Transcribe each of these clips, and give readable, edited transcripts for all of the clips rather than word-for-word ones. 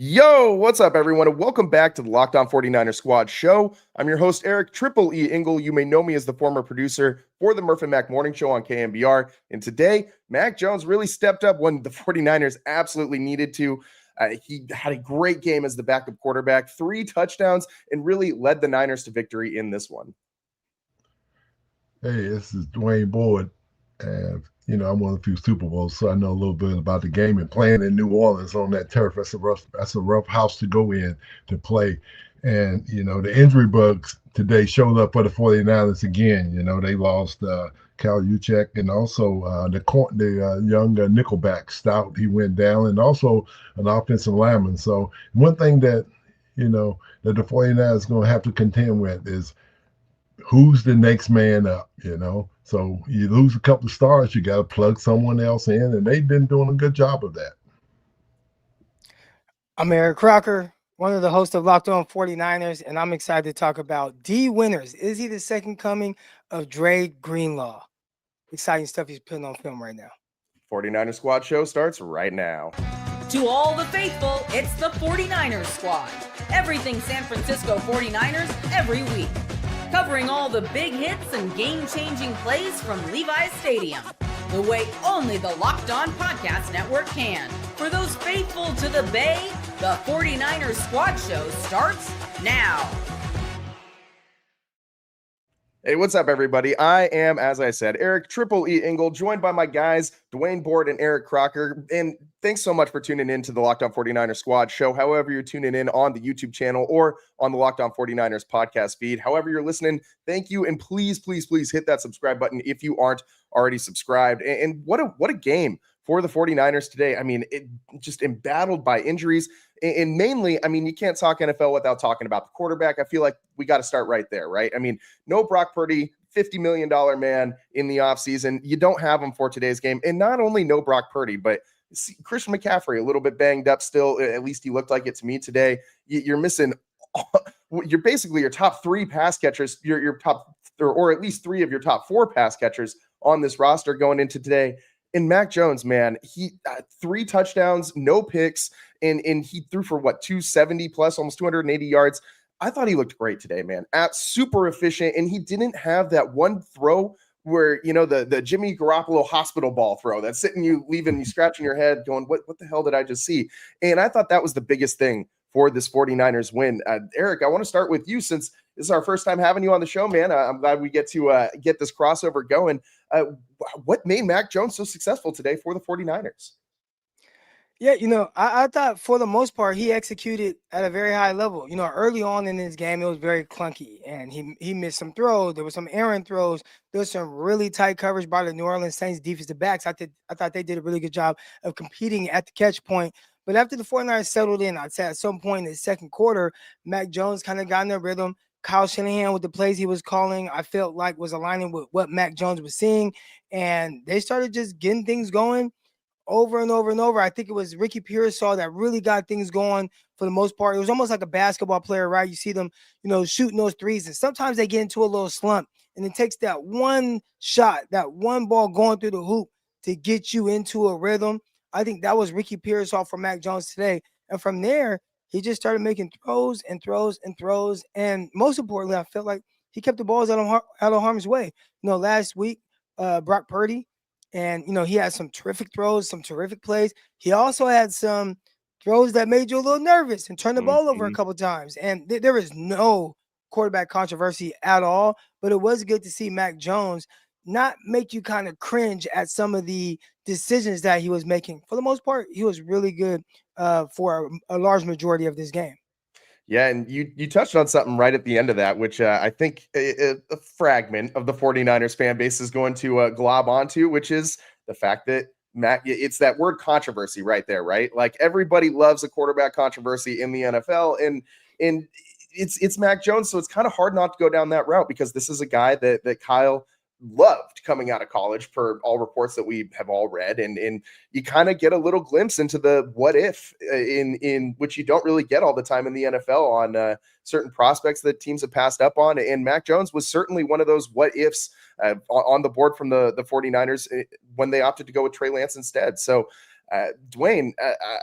Yo, what's up, everyone, and welcome back to the Locked On 49er Squad show. I'm your host, Eric Triple E. Engel. You may know me as the former producer for the Murph and Mac Morning Show on KMBR. And today, Mac Jones really stepped up when the 49ers absolutely needed to. He had a great game as the backup quarterback, 3 touchdowns, and really led the Niners to victory in this one. Hey, this is Dwayne Boyd, and I'm one of the few Super Bowls, so I know a little bit about the game. And playing in New Orleans on that turf, that's a rough house to go in to play. And the injury bugs today showed up for the 49ers again. They lost Cal Juszczyk, and also the young nickelback Stout. He went down, and also an offensive lineman. So one thing that that the 49ers going to have to contend with is who's the next man up, So you lose a couple of stars, you got to plug someone else in, and they've been doing a good job of that. I'm Eric Crocker, one of the hosts of Locked On 49ers, and I'm excited to talk about D Winners. Is he the second coming of Dre Greenlaw? Exciting stuff he's putting on film right now. 49er Squad show starts right now. To all the faithful, it's the 49ers Squad. Everything San Francisco 49ers every week. Covering all the big hits and game-changing plays from Levi's Stadium. The way only the Locked On Podcast Network can. For those faithful to the Bay, the 49ers Squad Show starts now. Hey, what's up, everybody? I am, as I said, Eric Triple E. Engel, joined by my guys, Dwayne Board and Eric Crocker. And thanks so much for tuning in to the Locked On 49ers Squad show, however you're tuning in on the YouTube channel or on the Locked On 49ers podcast feed. However you're listening, thank you. And please, please, please hit that subscribe button if you aren't already subscribed. And what a game for the 49ers today. I mean, it just embattled by injuries. And mainly, I mean, you can't talk NFL without talking about the quarterback. I feel like we got to start right there, right? I mean, no Brock Purdy, $50 million man in the offseason. You don't have him for today's game. And not only no Brock Purdy, but Christian McCaffrey, a little bit banged up still. At least he looked like it to me today. You're missing, you're basically your top 3 pass catchers, your top, or at least 3 of your top 4 pass catchers on this roster going into today. And Mac Jones, man, he 3 touchdowns, no picks, and he threw for 270 plus, almost 280 yards. I thought he looked great today, man. Super efficient, and he didn't have that one throw where the Jimmy Garoppolo hospital ball throw that's sitting you, leaving you scratching your head, going, what the hell did I just see? And I thought that was the biggest thing for this 49ers win. Eric, I want to start with you since this is our first time having you on the show, man. I'm glad we get to get this crossover going. What made Mac Jones so successful today for the 49ers? Yeah, I thought for the most part he executed at a very high level. Early on in this game, it was very clunky, and he missed some throws. There were some errant throws. There was some really tight coverage by the New Orleans Saints defensive backs. I thought they did a really good job of competing at the catch point. But after the 49ers settled in, I'd say at some point in the second quarter, Mac Jones kind of got in their rhythm. Kyle Shanahan with the plays he was calling, I felt like was aligning with what Mac Jones was seeing. And they started just getting things going over and over and over. I think it was Ricky Pearsall that really got things going for the most part. It was almost like a basketball player, right? You see them, shooting those threes, and sometimes they get into a little slump, and it takes that one shot, that one ball going through the hoop to get you into a rhythm. I think that was Ricky Pearsall for Mac Jones today. And from there, he just started making throws and throws and throws. And most importantly, I felt like he kept the balls out of harm's way. Last week, Brock Purdy, and, he had some terrific throws, some terrific plays. He also had some throws that made you a little nervous and turned the ball over a couple times. And there is no quarterback controversy at all. But it was good to see Mac Jones not make you kind of cringe at some of the decisions that he was making. For the most part, he was really good for a large majority of this game. Yeah, and you touched on something right at the end of that, which I think a fragment of the 49ers fan base is going to glob onto, which is the fact that Mac, it's that word controversy right there, right? Like everybody loves a quarterback controversy in the NFL, and it's Mac Jones, so it's kind of hard not to go down that route because this is a guy that Kyle loved coming out of college per all reports that we have all read. And you kind of get a little glimpse into the what if in which you don't really get all the time in the NFL on certain prospects that teams have passed up on. And Mac Jones was certainly one of those what ifs on the board from the 49ers when they opted to go with Trey Lance instead. So Dwayne,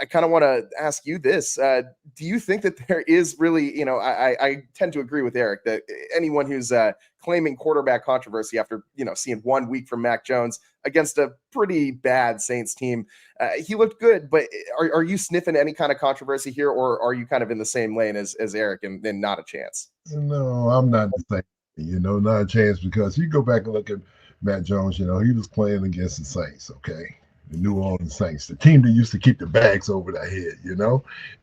I kind of want to ask you this. Do you think that there is really, I tend to agree with Eric that anyone who's claiming quarterback controversy after, seeing 1 week from Mac Jones against a pretty bad Saints team, he looked good, but are you sniffing any kind of controversy here, or are you kind of in the same lane as Eric and not a chance? No, I'm not the same. Not a chance, because you go back and look at Matt Jones, he was playing against the Saints, okay? The New Orleans Saints, the team that used to keep the bags over their head,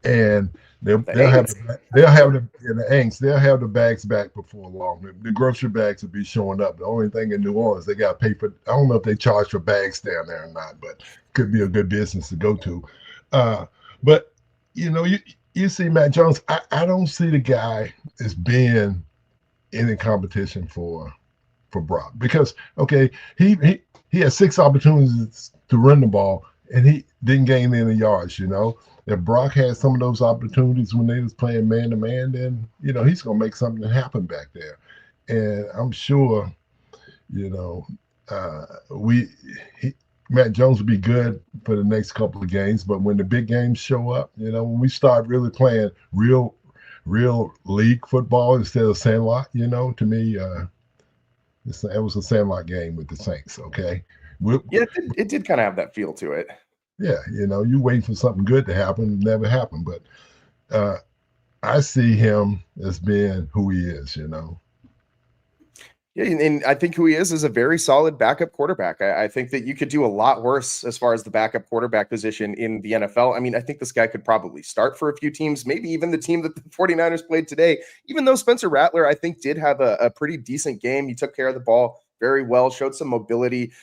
and they'll have the angst. They'll have the bags back before long. The grocery bags will be showing up. The only thing in New Orleans, they got to pay for. I don't know if they charge for bags down there or not, but could be a good business to go to. But you see Matt Jones. I don't see the guy as being in competition for Brock, because he had 6 opportunities to run the ball, and he didn't gain any yards. If Brock had some of those opportunities when they was playing man to man, then he's gonna make something happen back there. And I'm sure Matt Jones will be good for the next couple of games, but when the big games show up, when we start really playing real league football instead of sandlot, to me, it was a sandlot game with the Saints. Okay. It did kind of have that feel to it. Yeah, you wait for something good to happen, it never happened. But I see him as being who he is. Yeah, and I think who he is a very solid backup quarterback. I think that you could do a lot worse as far as the backup quarterback position in the NFL. I mean, I think this guy could probably start for a few teams, maybe even the team that the 49ers played today, even though Spencer Rattler, I think, did have a pretty decent game. He took care of the ball very well, showed some mobility.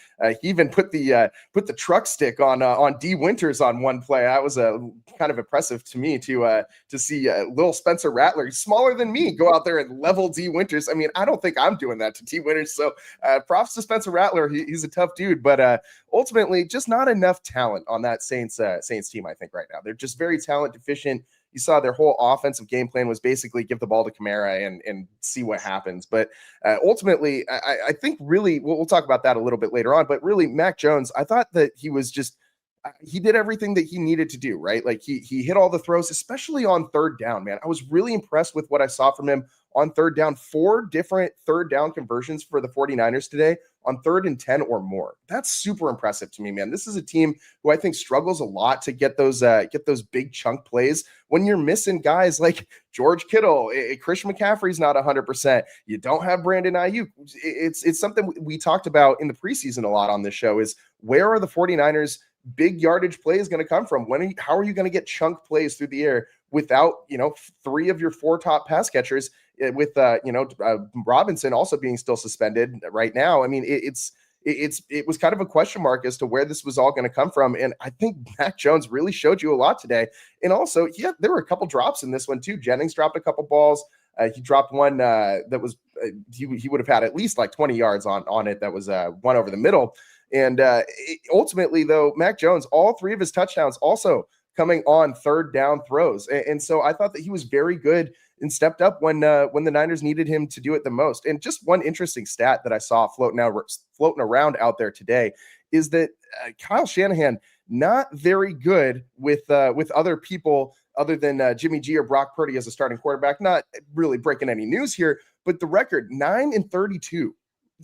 He even put the truck stick on D Winters on one play. That was kind of impressive to me to see little Spencer Rattler, smaller than me, go out there and level D Winters. I mean, I don't think I'm doing that to D Winters. So props to Spencer Rattler. He's a tough dude, but ultimately just not enough talent on that Saints team, I think, right now. They're just very talent deficient. You saw their whole offensive game plan was basically give the ball to Kamara and see what happens. But ultimately, I think really, we'll talk about that a little bit later on, but really Mac Jones, I thought that he did everything that he needed to do, right? Like he hit all the throws, especially on third down, man. I was really impressed with what I saw from him on third down. 4 different third down conversions for the 49ers today on 3rd and 10 or more. That's super impressive to me, man. This is a team who I think struggles a lot to get those big chunk plays when you're missing guys like George Kittle. Christian McCaffrey's not 100%. You don't have Brandon Ayuk. It's something we talked about in the preseason a lot on this show, is where are the 49ers big yardage plays going to come from? How are you going to get chunk plays through the air without 3 of your 4 top pass catchers, with Robinson also being still suspended right now? I mean, it was kind of a question mark as to where this was all going to come from. And I think Mac Jones really showed you a lot today. And also, there were a couple drops in this one too. Jennings dropped a couple balls. He dropped one that was he would have had at least like 20 yards on it. That was one over the middle. And ultimately, though, Mac Jones, all 3 of his touchdowns also coming on third down throws. And so I thought that he was very good and stepped up when the Niners needed him to do it the most. And just one interesting stat that I saw floating around out there today is that Kyle Shanahan, not very good with other people other than Jimmy G or Brock Purdy as a starting quarterback. Not really breaking any news here, but the record 9-32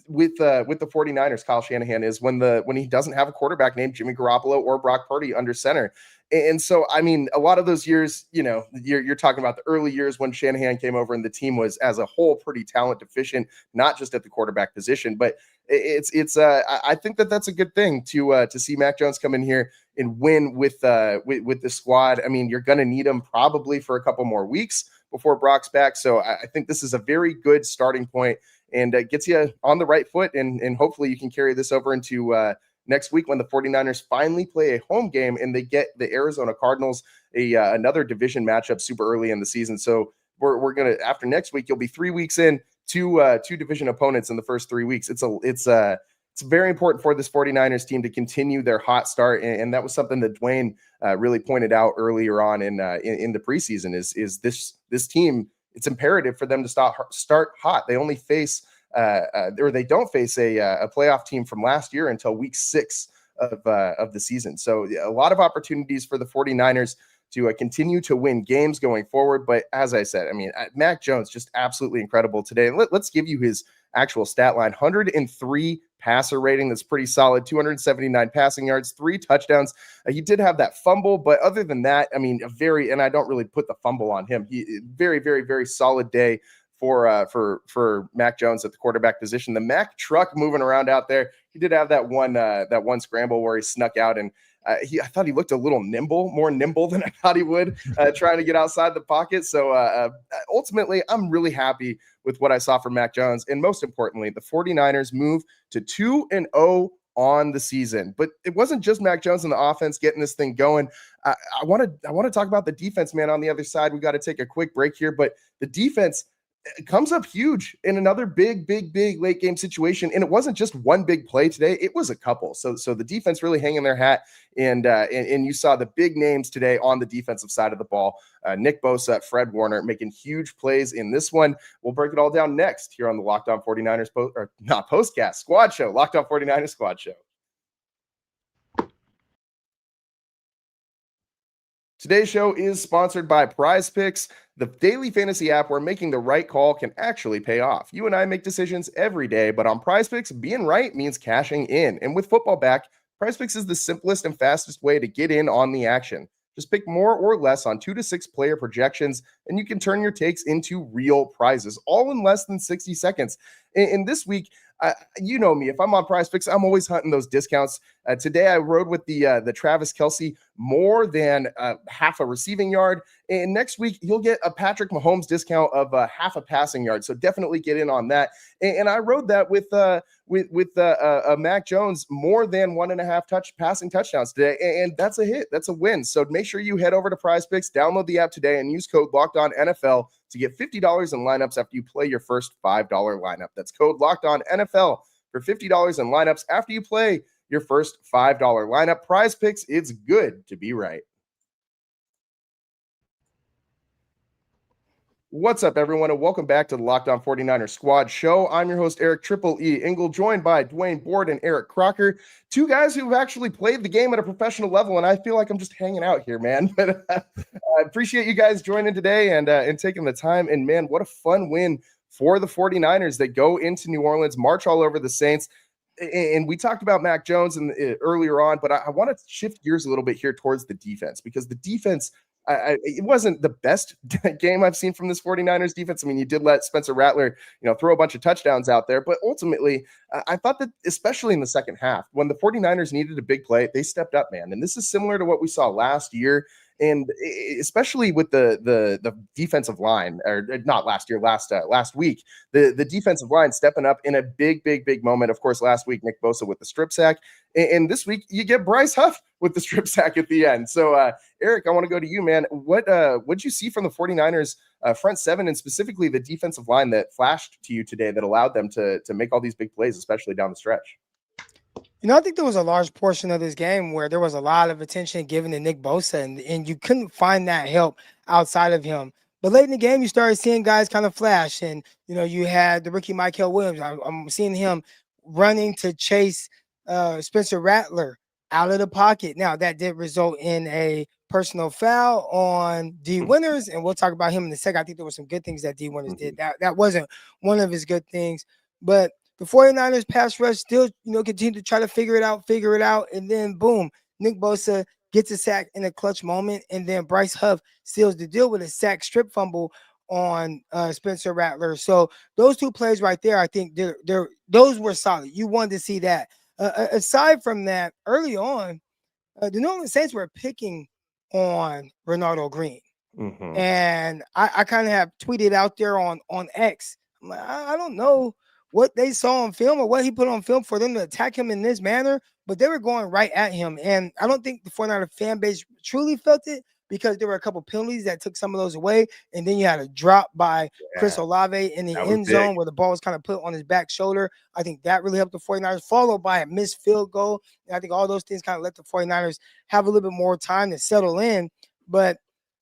with the 49ers, Kyle Shanahan, is when he doesn't have a quarterback named Jimmy Garoppolo or Brock Purdy under center. And so, I mean, a lot of those years, you're talking about the early years when Shanahan came over and the team was as a whole pretty talent deficient, not just at the quarterback position, but I think that's a good thing to see Mac Jones come in here and win with the squad. I mean, you're going to need him probably for a couple more weeks before Brock's back. So I think this is a very good starting point and gets you on the right foot. And hopefully you can carry this over into next week when the 49ers finally play a home game and they get the Arizona Cardinals, another division matchup super early in the season. So we're going to, after next week, you'll be 3 weeks in, two division opponents in the first 3 weeks. It's very important for this 49ers team to continue their hot start. And that was something that Dwayne really pointed out earlier on in the preseason is this team. It's imperative for them to start hot. They only face or they don't face a playoff team from last year until week 6 of the season. So a lot of opportunities for the 49ers to continue to win games going forward. But as I said, I mean, Mac Jones just absolutely incredible today. And let's give you his actual stat line: 103 passer rating. That's pretty solid. 279 passing yards, 3 touchdowns. He did have that fumble, but other than that, I mean, and I don't really put the fumble on him. Very, very, very solid day for Mac Jones at the quarterback position. The Mac truck moving around out there. He did have that one scramble where he snuck out, and I thought he looked a little more nimble than I thought he would, trying to get outside the pocket. So ultimately, I'm really happy with what I saw from Mac Jones. And most importantly, the 49ers move to 2-0 on the season. But it wasn't just Mac Jones and the offense getting this thing going. I want to talk about the defense, man, on the other side. We got to take a quick break here, but the defense comes up huge in another big late game situation. And it wasn't just one big play today. It was a couple. So the defense really hanging their hat. And you saw the big names today on the defensive side of the ball. Nick Bosa, Fred Warner making huge plays in this one. We'll break it all down next here on the Locked On 49ers postcast squad show, Locked On 49ers squad show. Today's show is sponsored by Prize Picks, the daily fantasy app where making the right call can actually pay off. You and I make decisions every day, but on Prize Picks, being right means cashing in. And with football back, Prize Picks is the simplest and fastest way to get in on the action. Just pick more or less on 2 to 6 player projections, and you can turn your takes into real prizes, all in less than 60 seconds. And this week, you know me, if I'm on Prize Picks, I'm always hunting those discounts. Today, I rode with the Travis Kelce more than half a receiving yard. And next week, you'll get a Patrick Mahomes discount of half a passing yard. So definitely get in on that. And I rode that with Mac Jones more than 1.5 passing touchdowns today. And that's a hit. That's a win. So make sure you head over to Prize Picks, download the app today, and use code LOCKEDONNFL to get $50 in lineups after you play your first $5 lineup. That's code LOCKEDONNFL for $50 in lineups after you play your first $5 lineup. Prize Picks, it's good to be right. What's up, everyone, and welcome back to the Locked On 49ers Squad Show. I'm your host, Eric Triple E Engel, joined by Dwayne Board and Eric Crocker, two guys who've actually played the game at a professional level, and I feel like I'm just hanging out here, man. But I appreciate you guys joining today and taking the time. And, man, what a fun win for the 49ers that go into New Orleans, march all over the Saints. And we talked about Mac Jones earlier on, but I want to shift gears a little bit here towards the defense, because the defense – it wasn't the best game I've seen from this 49ers defense. I mean, you did let Spencer Rattler, throw a bunch of touchdowns out there, but ultimately I thought that especially in the second half, when the 49ers needed a big play, they stepped up, man. And this is similar to what we saw last year. And especially with the defensive line, or not last year, last week, the defensive line stepping up in a big moment. Of course, last week, Nick Bosa with the strip sack. And this week, you get Bryce Huff with the strip sack at the end. So, Eric, I want to go to you, man. What'd you see from the 49ers front seven, and specifically the defensive line that flashed to you today that allowed them to make all these big plays, especially down the stretch? I think there was a large portion of this game where there was a lot of attention given to Nick Bosa, and you couldn't find that help outside of him. But late in the game, you started seeing guys kind of flash, and, you had the rookie Michael Williams. I'm seeing him running to chase Spencer Rattler out of the pocket. Now, that did result in a personal foul on D. Winters, and we'll talk about him in a second. I think there were some good things that D. Winters did. That wasn't one of his good things, but the 49ers pass rush still, continue to try to figure it out. And then boom, Nick Bosa gets a sack in a clutch moment. And then Bryce Huff seals the deal with a sack strip fumble on Spencer Rattler. So those two plays right there, I think those were solid. You wanted to see that. Aside from that, early on, the New Orleans Saints were picking on Renardo Green. And I kind of have tweeted out there on X. I'm like, I don't know what they saw on film or what he put on film for them to attack him in this manner, but they were going right at him. And I don't think the 49er fan base truly felt it, because there were a couple penalties that took some of those away. And then you had a drop by Chris Olave in the end zone where the ball was kind of put on his back shoulder. I think that really helped the 49ers, followed by a missed field goal. And I think all those things kind of let the 49ers have a little bit more time to settle in. But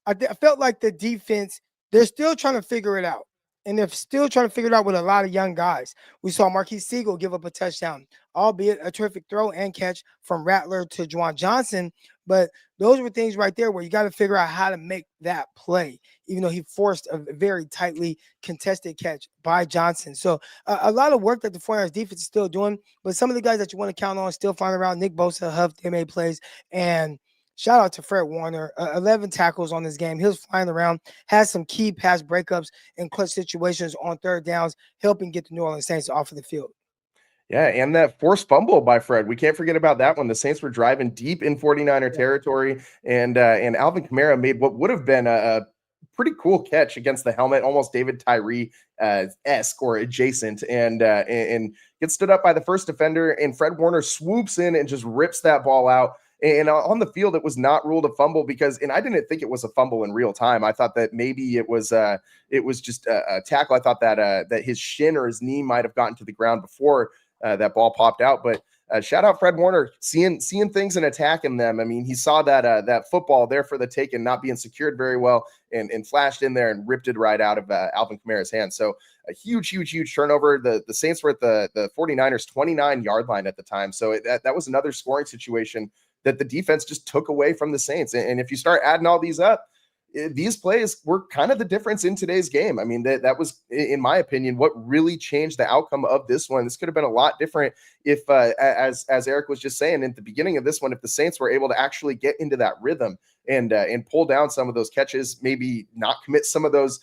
I felt like the defense, they're still trying to figure it out. And they're still trying to figure it out with a lot of young guys. We saw Marquise Siegel give up a touchdown. albeit a terrific throw and catch from Rattler to Juwan Johnson. But those were things right there where you got to figure out how to make that play, even though he forced a very tightly contested catch by Johnson. So a lot of work that the 49ers defense is still doing, but some of the guys that you want to count on still flying around. Nick Bosa, Huff, they made plays. And shout out to Fred Warner, 11 tackles on this game. He was flying around, had some key pass breakups in clutch situations on third downs, helping get the New Orleans Saints off of the field. Yeah, and that forced fumble by Fred. We can't forget about that one. The Saints were driving deep in 49er territory, and Alvin Kamara made what would have been a pretty cool catch against the helmet, almost David Tyree-esque or adjacent, and gets stood up by the first defender, and Fred Warner swoops in and just rips that ball out. And on the field, it was not ruled a fumble because, and I didn't think it was a fumble in real time. I thought that maybe it was just a tackle. I thought that his shin or his knee might have gotten to the ground before that ball popped out. But shout out Fred Warner, seeing things and attacking them. I mean, he saw that football there for the take and not being secured very well, and flashed in there and ripped it right out of Alvin Kamara's hand. So a huge turnover. The Saints were at the 49ers 29-yard line at the time. So that was another scoring situation that the defense just took away from the Saints. And if you start adding all these up, these plays were kind of the difference in today's game. I mean, that was, in my opinion, what really changed the outcome of this one. This could have been a lot different if, as Eric was just saying at the beginning of this one, if the Saints were able to actually get into that rhythm and pull down some of those catches, maybe not commit some of those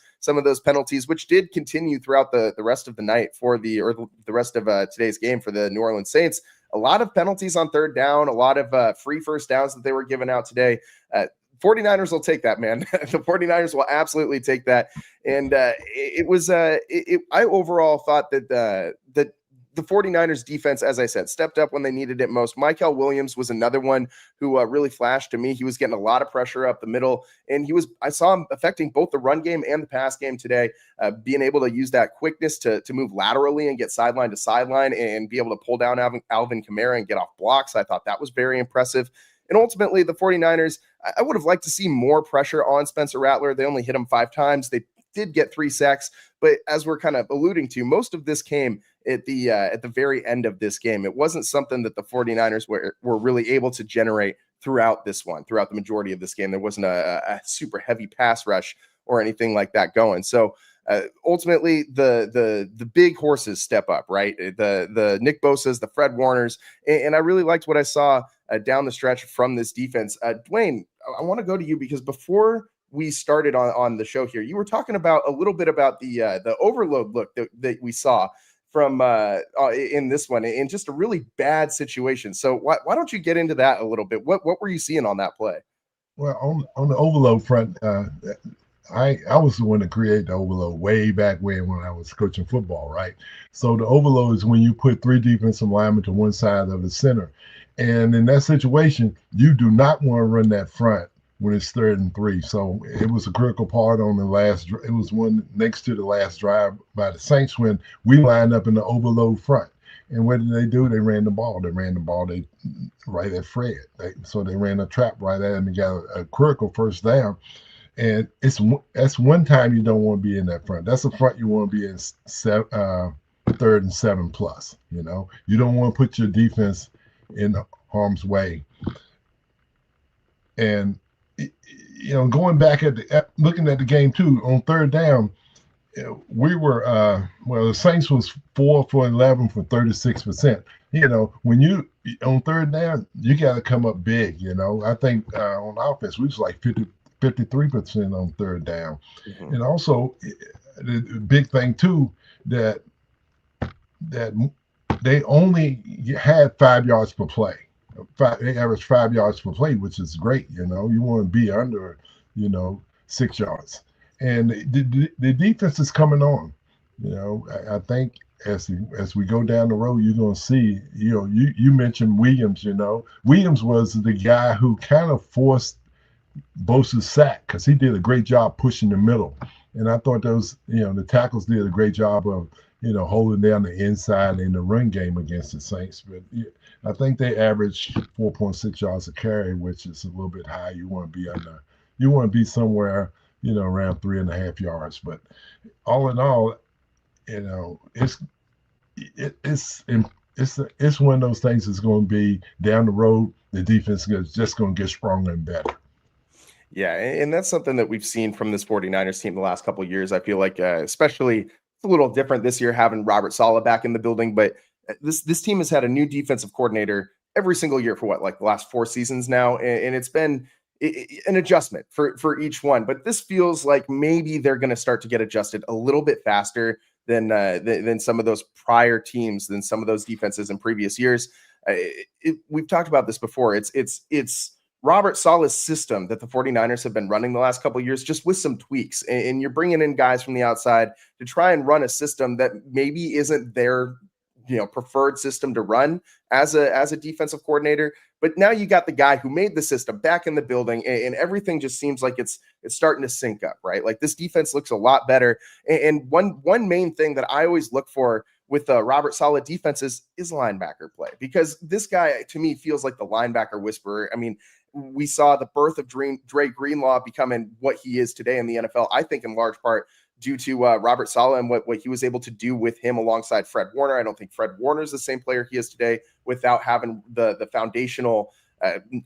penalties, which did continue throughout the rest of the night the rest of today's game for the New Orleans Saints. A lot of penalties on third down, a lot of free first downs that they were giving out today. 49ers will take that, man. The 49ers will absolutely take that. And I overall thought that the 49ers defense, as I said, stepped up when they needed it most. Mykel Williams was another one who really flashed to me. He was getting a lot of pressure up the middle, and I saw him affecting both the run game and the pass game today, being able to use that quickness to move laterally and get sideline to sideline and be able to pull down Alvin Kamara and get off blocks. I thought that was very impressive. And ultimately, the 49ers, I would have liked to see more pressure on Spencer Rattler. They only hit him 5 times. They did get 3 sacks, but as we're kind of alluding to, most of this came at the very end of this game. It wasn't something that the 49ers were really able to generate throughout the majority of this game. There wasn't a super heavy pass rush or anything like that going. So ultimately, the big horses step up, right? The Nick Bosa's, the Fred Warners, and I really liked what I saw down the stretch from this defense. Dwayne, I want to go to you because before we started on the show here, you were talking about a little bit about the overload look that we saw from in this one, in just a really bad situation. So why don't you get into that a little bit? What were you seeing on that play? Well, on the overload front, I was the one to create the overload way back when I was coaching football, right? So the overload is when you put 3 defensive linemen to one side of the center. And in that situation, you do not want to run that front when it's 3rd and 3. So it was a critical part on the last. It was one next to the last drive by the Saints when we lined up in the overload front. And what did they do? They ran the ball. Right at Fred. So they ran a trap right at him and got a critical first down. And that's one time you don't want to be in that front. That's the front you want to be in 3rd and 7 plus. You don't want to put your defense in harm's way. And going back looking at the game too, on 3rd down, we were the Saints was 4 for 11 for 36%. When you on 3rd down, you got to come up big. I think on offense we was like 53% on 3rd down. Mm-hmm. And also the big thing too that they only had 5 yards per play. They averaged 5 yards per play, which is great. You want to be under 6 yards. And the defense is coming on. I think as we go down the road, you're going to see. You mentioned Williams. Williams was the guy who kind of forced Bosa's sack because he did a great job pushing the middle. And I thought the tackles did a great job of holding down the inside in the run game against the Saints. But I think they averaged 4.6 yards a carry, which is a little bit high. You want to be somewhere around 3.5 yards. But all in all, it's it's one of those things that's going to be down the road. The defense is just going to get stronger and better. Yeah, and that's something that we've seen from this 49ers team the last couple of years. I feel like, especially it's a little different this year having Robert Saleh back in the building, but this team has had a new defensive coordinator every single year for like the last 4 seasons now, and it's been an adjustment for each one. But this feels like maybe they're going to start to get adjusted a little bit faster than some of those prior teams, than some of those defenses in previous years. We've talked about this before. It's Robert Saleh's system that the 49ers have been running the last couple of years, just with some tweaks. And you're bringing in guys from the outside to try and run a system that maybe isn't their preferred system to run as a defensive coordinator. But now you got the guy who made the system back in the building, and everything just seems like it's starting to sync up, right? Like this defense looks a lot better. And one main thing that I always look for with Robert Saleh defenses is linebacker play, because this guy to me feels like the linebacker whisperer. I mean, we saw the birth of Dre Greenlaw becoming what he is today in the NFL, I think in large part due to Robert Saleh and what he was able to do with him alongside Fred Warner. I don't think Fred Warner is the same player he is today without having the foundational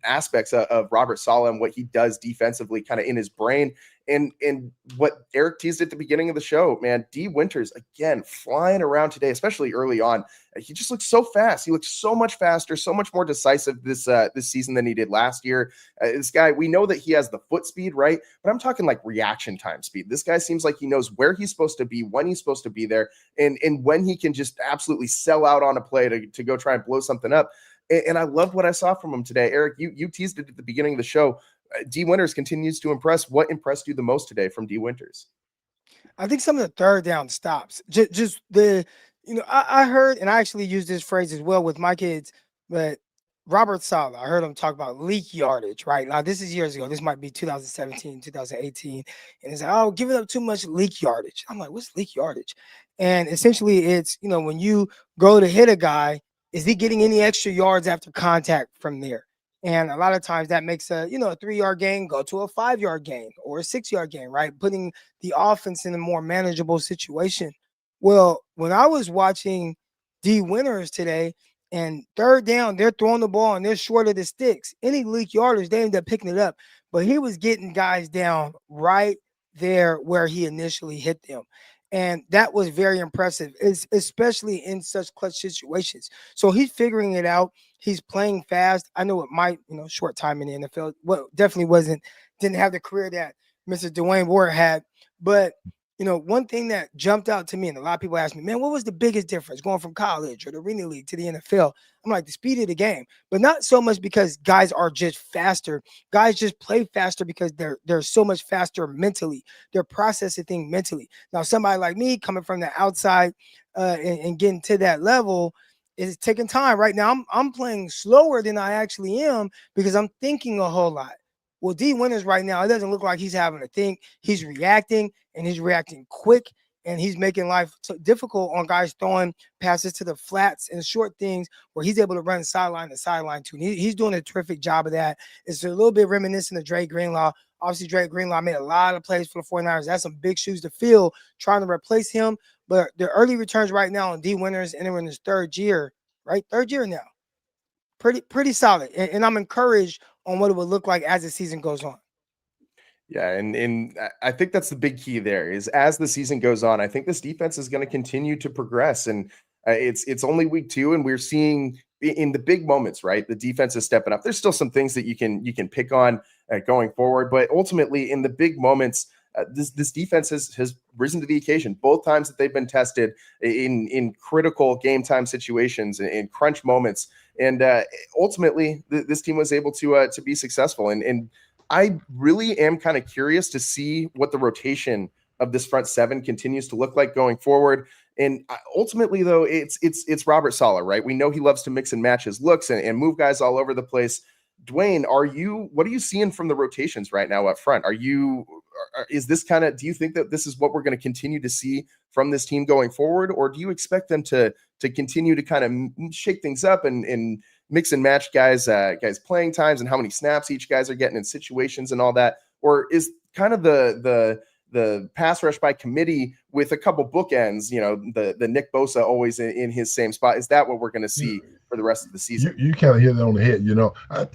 aspects of Robert Saleh and what he does defensively kind of in his brain. And what Eric teased at the beginning of the show, man, D Winters, again, flying around today, especially early on. He just looks so fast. He looks so much faster, so much more decisive this season than he did last year. This guy, we know that he has the foot speed, right? But I'm talking like reaction time speed. This guy seems like he knows where he's supposed to be, when he's supposed to be there, and when he can just absolutely sell out on a play to go try and blow something up. And I love what I saw from him today. Eric, you teased it at the beginning of the show. D Winters continues to impress. What impressed you the most today from D Winters? I think some of the third down stops, just the, I heard, and I actually use this phrase as well with my kids, but Robert Saleh, I heard him talk about leak yardage, right? Now, this is years ago. This might be 2017, 2018. And it's like, oh, giving up too much leak yardage. I'm like, what's leak yardage? And essentially it's, when you go to hit a guy, is he getting any extra yards after contact from there? And a lot of times that makes a 3-yard gain go to a 5-yard gain or a 6-yard gain, right? Putting the offense in a more manageable situation. Well, when I was watching D Winters today and third down, they're throwing the ball and they're short of the sticks. Any leak yardage, they end up picking it up. But he was getting guys down right there where he initially hit them. And that was very impressive, especially in such clutch situations. So he's figuring it out. He's playing fast. I know it might, short time in the NFL. Well, definitely didn't have the career that Mr. Dwayne Ward had. But, one thing that jumped out to me, and a lot of people ask me, man, what was the biggest difference going from college or the Arena League to the NFL? I'm like, the speed of the game, but not so much because guys are just faster. Guys just play faster because they're so much faster mentally. They're processing things mentally. Now, somebody like me coming from the outside and getting to that level is taking time. Right now, I'm playing slower than I actually am because I'm thinking a whole lot. Well, D Winters right now, it doesn't look like he's having to think. He's reacting, and he's reacting quick, and he's making life difficult on guys throwing passes to the flats and short things where he's able to run sideline to sideline too. And he's doing a terrific job of that. It's a little bit reminiscent of Dre Greenlaw. Obviously, Dre Greenlaw made a lot of plays for the 49ers. That's some big shoes to fill trying to replace him. But the early returns right now on D Winters entering his third year, right? Third year now. Pretty solid. And I'm encouraged on what it would look like as the season goes on. Yeah, and I think that's the big key there is as the season goes on, I think this defense is going to continue to progress. And it's only week 2, and we're seeing in the big moments, right? The defense is stepping up. There's still some things that you can pick on going forward, but ultimately in the big moments, this defense has risen to the occasion both times that they've been tested in critical game time situations, in crunch moments, and ultimately this team was able to be successful. And I really am kind of curious to see what the rotation of this front 7 continues to look like going forward. And ultimately, though, it's Robert Saleh, right? We know he loves to mix and match his looks and move guys all over the place. Dwayne, what are you seeing from the rotations right now up front? Is this do you think that this is what we're going to continue to see from this team going forward? Or do you expect them to continue to kind of shake things up and mix and match guys playing times and how many snaps each guys are getting in situations and all that? Or is kind of the the pass rush by committee with a couple bookends, the Nick Bosa always in his same spot. Is that what we're going to see for the rest of the season? You kind of hit it on the head.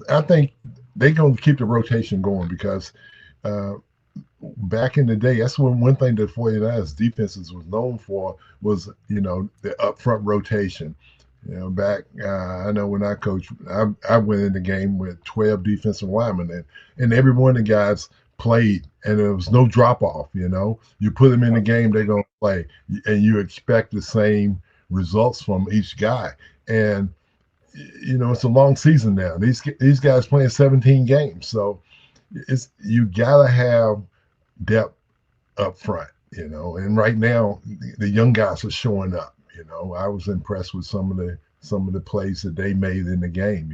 I think they're going to keep the rotation going because back in the day, that's one thing that 49ers defenses was known for was, the upfront rotation. Back, I know when I coached, I went in the game with 12 defensive linemen, and every one of the guys played, and there was no drop off. You put them in the game, they're going to play, and you expect the same results from each guy. And it's a long season now. These guys playing 17 games, so you gotta have depth up front. And right now the young guys are showing up. I was impressed with some of the plays that they made in the game.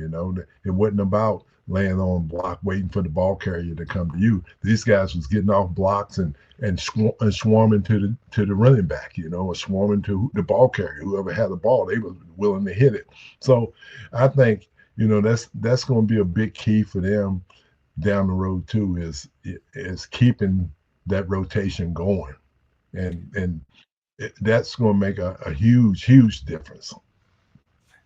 It wasn't about laying on block, waiting for the ball carrier to come to you. These guys was getting off blocks and swarming to the running back, or swarming to the ball carrier. Whoever had the ball, they were willing to hit it. So I think, that's going to be a big key for them down the road too, is keeping that rotation going. And that's going to make a huge difference.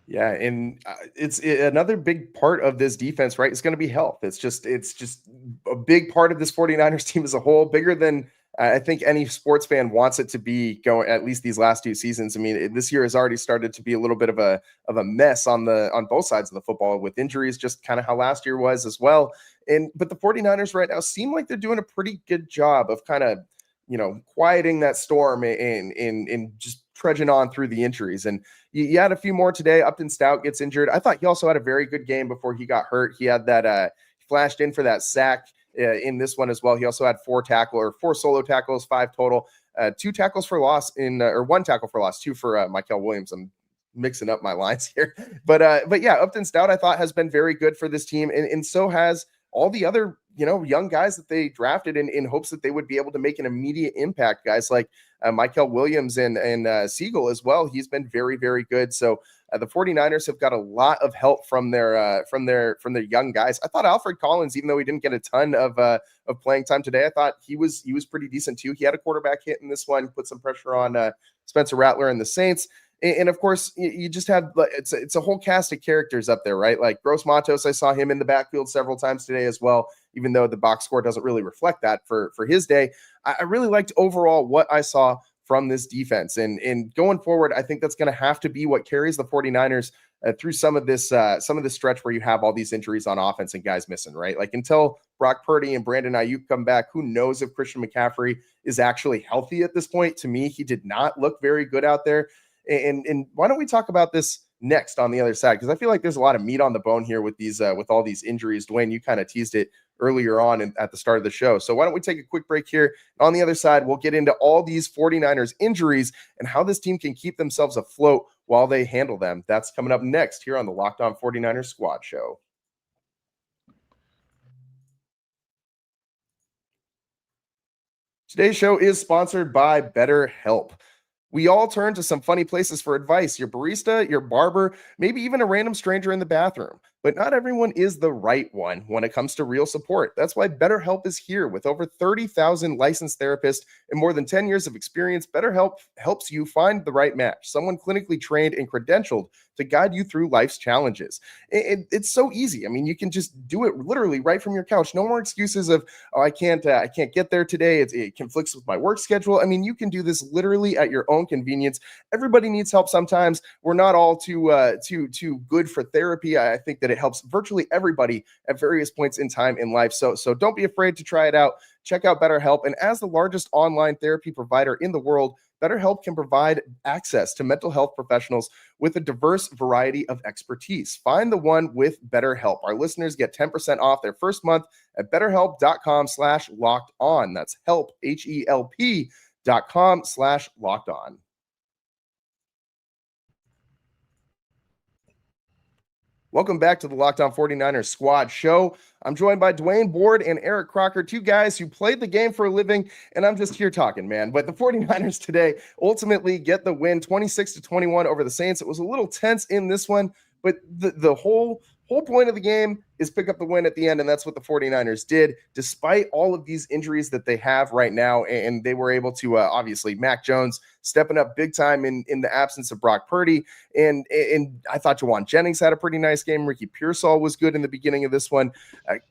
Yeah, and it's another big part of this defense, right? It's going to be health. It's just a big part of this 49ers team as a whole, bigger than I think any sports fan wants it to be going, at least these last 2 seasons. I mean, this year has already started to be a little bit of a mess on both sides of the football with injuries, just kind of how last year was as well. But the 49ers right now seem like they're doing a pretty good job of kind of, quieting that storm and just trudging on through the injuries. And you had a few more today. Upton Stout gets injured. I thought he also had a very good game before he got hurt. He had that flashed in for that sack in this one as well. He also had 4 solo tackles, 5 total, 2 tackles for loss or 1 tackle for loss, 2 for Michael Williams. I'm mixing up my lines here, but yeah, Upton Stout I thought has been very good for this team, and so has all the other young guys that they drafted in hopes that they would be able to make an immediate impact. Guys like Michael Williams and Siegel as well. He's been very, very good. So the 49ers have got a lot of help from their young guys. I thought Alfred Collins, even though he didn't get a ton of playing time today, I thought he was pretty decent too. He had a quarterback hit in this one, put some pressure on Spencer Rattler and the Saints. And of course, you just have it's a whole cast of characters up there, right? Like Gross Matos, I saw him in the backfield several times today as well, even though the box score doesn't really reflect that for his day. I really liked overall what I saw from this defense. And going forward, I think that's going to have to be what carries the 49ers through some of this stretch where you have all these injuries on offense and guys missing, right? Like until Brock Purdy and Brandon Ayuk come back, who knows if Christian McCaffrey is actually healthy at this point. To me, he did not look very good out there. And why don't we talk about this next on the other side? Because I feel like there's a lot of meat on the bone here with with all these injuries. Dwayne, you kind of teased it earlier on at the start of the show. So why don't we take a quick break here? On the other side, we'll get into all these 49ers injuries and how this team can keep themselves afloat while they handle them. That's coming up next here on the Locked On 49ers Squad Show. Today's show is sponsored by BetterHelp. We all turn to some funny places for advice, your barista, your barber, maybe even a random stranger in the bathroom. But not everyone is the right one when it comes to real support. That's why BetterHelp is here. With over 30,000 licensed therapists and more than 10 years of experience, BetterHelp helps you find the right match, someone clinically trained and credentialed to guide you through life's challenges. It's so easy. I mean, you can just do it literally right from your couch. No more excuses of, oh, I can't get there today. It conflicts with my work schedule. I mean, you can do this literally at your own convenience. Everybody needs help sometimes. We're not all too good for therapy. I think that it helps virtually everybody at various points in time in life. So don't be afraid to try it out. Check out BetterHelp. And as the largest online therapy provider in the world, BetterHelp can provide access to mental health professionals with a diverse variety of expertise. Find the one with BetterHelp. Our listeners get 10% off their first month at betterhelp.com/lockedon. That's help, HELP.com/lockedon. Welcome back to the Locked On 49ers Squad Show. I'm joined by Dwayne Board and Eric Crocker, two guys who played the game for a living, and I'm just here talking, man. But the 49ers today ultimately get the win, 26-21 over the Saints. It was a little tense in this one, but the whole point of the game is pick up the win at the end, and that's what the 49ers did, despite all of these injuries that they have right now. And they were able to, obviously, Mac Jones stepping up big time in the absence of Brock Purdy. And I thought Jawan Jennings had a pretty nice game. Ricky Pearsall was good in the beginning of this one.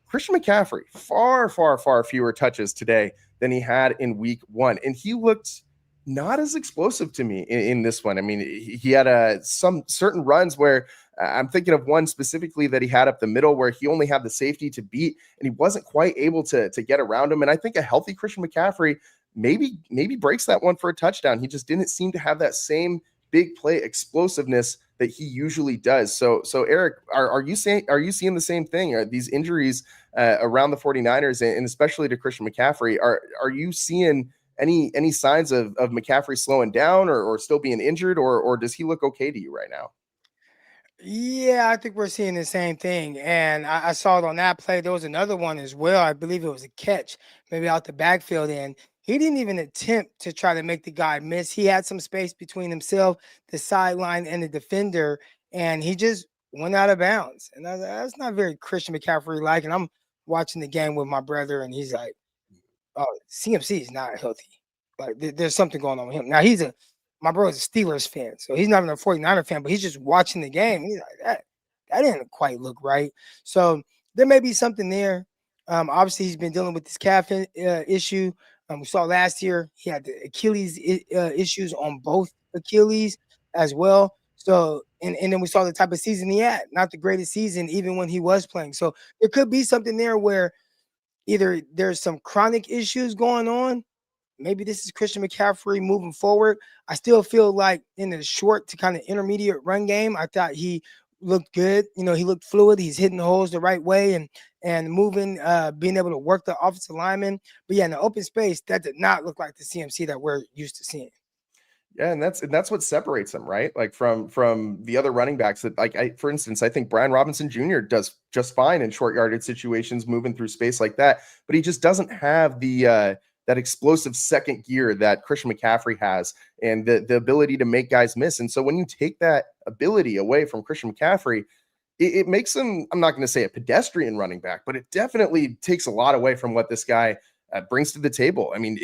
Christian McCaffrey, far, far, far fewer touches today than he had in week 1. And he looked not as explosive to me in this one. I mean, he had some certain runs where I'm thinking of one specifically that he had up the middle where he only had the safety to beat, and he wasn't quite able to get around him. And I think a healthy Christian McCaffrey maybe breaks that one for a touchdown. He just didn't seem to have that same big play explosiveness that he usually does. So Eric, are you seeing the same thing? Are these injuries around the 49ers and especially to Christian McCaffrey, are you seeing any signs of McCaffrey slowing down or still being injured, or does he look okay to you right now? Yeah, I think we're seeing the same thing. And I saw it on that play. There was another one as well. I believe it was a catch, maybe out the backfield. And he didn't even attempt to try to make the guy miss. He had some space between himself, the sideline, and the defender, and he just went out of bounds. And I was like, that's not very Christian McCaffrey-like. And I'm watching the game with my brother, and he's like, oh, CMC is not healthy. Like, there's something going on with him. Now, my brother's a Steelers fan, so he's not even a 49er fan, but he's just watching the game. He's like, that didn't quite look right. So there may be something there. Obviously, he's been dealing with this calf issue. We saw last year he had the Achilles issues on both Achilles as well. So, and then we saw the type of season he had, not the greatest season, even when he was playing. So there could be something there where either there's some chronic issues going on. Maybe this is Christian McCaffrey moving forward. I still feel like in the short to kind of intermediate run game, I thought he looked good. You know, he looked fluid. He's hitting the holes the right way and moving, being able to work the offensive lineman. But yeah, in the open space, that did not look like the CMC that we're used to seeing. Yeah, and that's what separates him, right? Like from the other running backs that, like, for instance, I think Brian Robinson Jr. does just fine in short yardage situations, moving through space like that, but he just doesn't have the that explosive second gear that Christian McCaffrey has, and the ability to make guys miss. And so when you take that ability away from Christian McCaffrey, it makes him, I'm not going to say a pedestrian running back, but it definitely takes a lot away from what this guy brings to the table. I mean,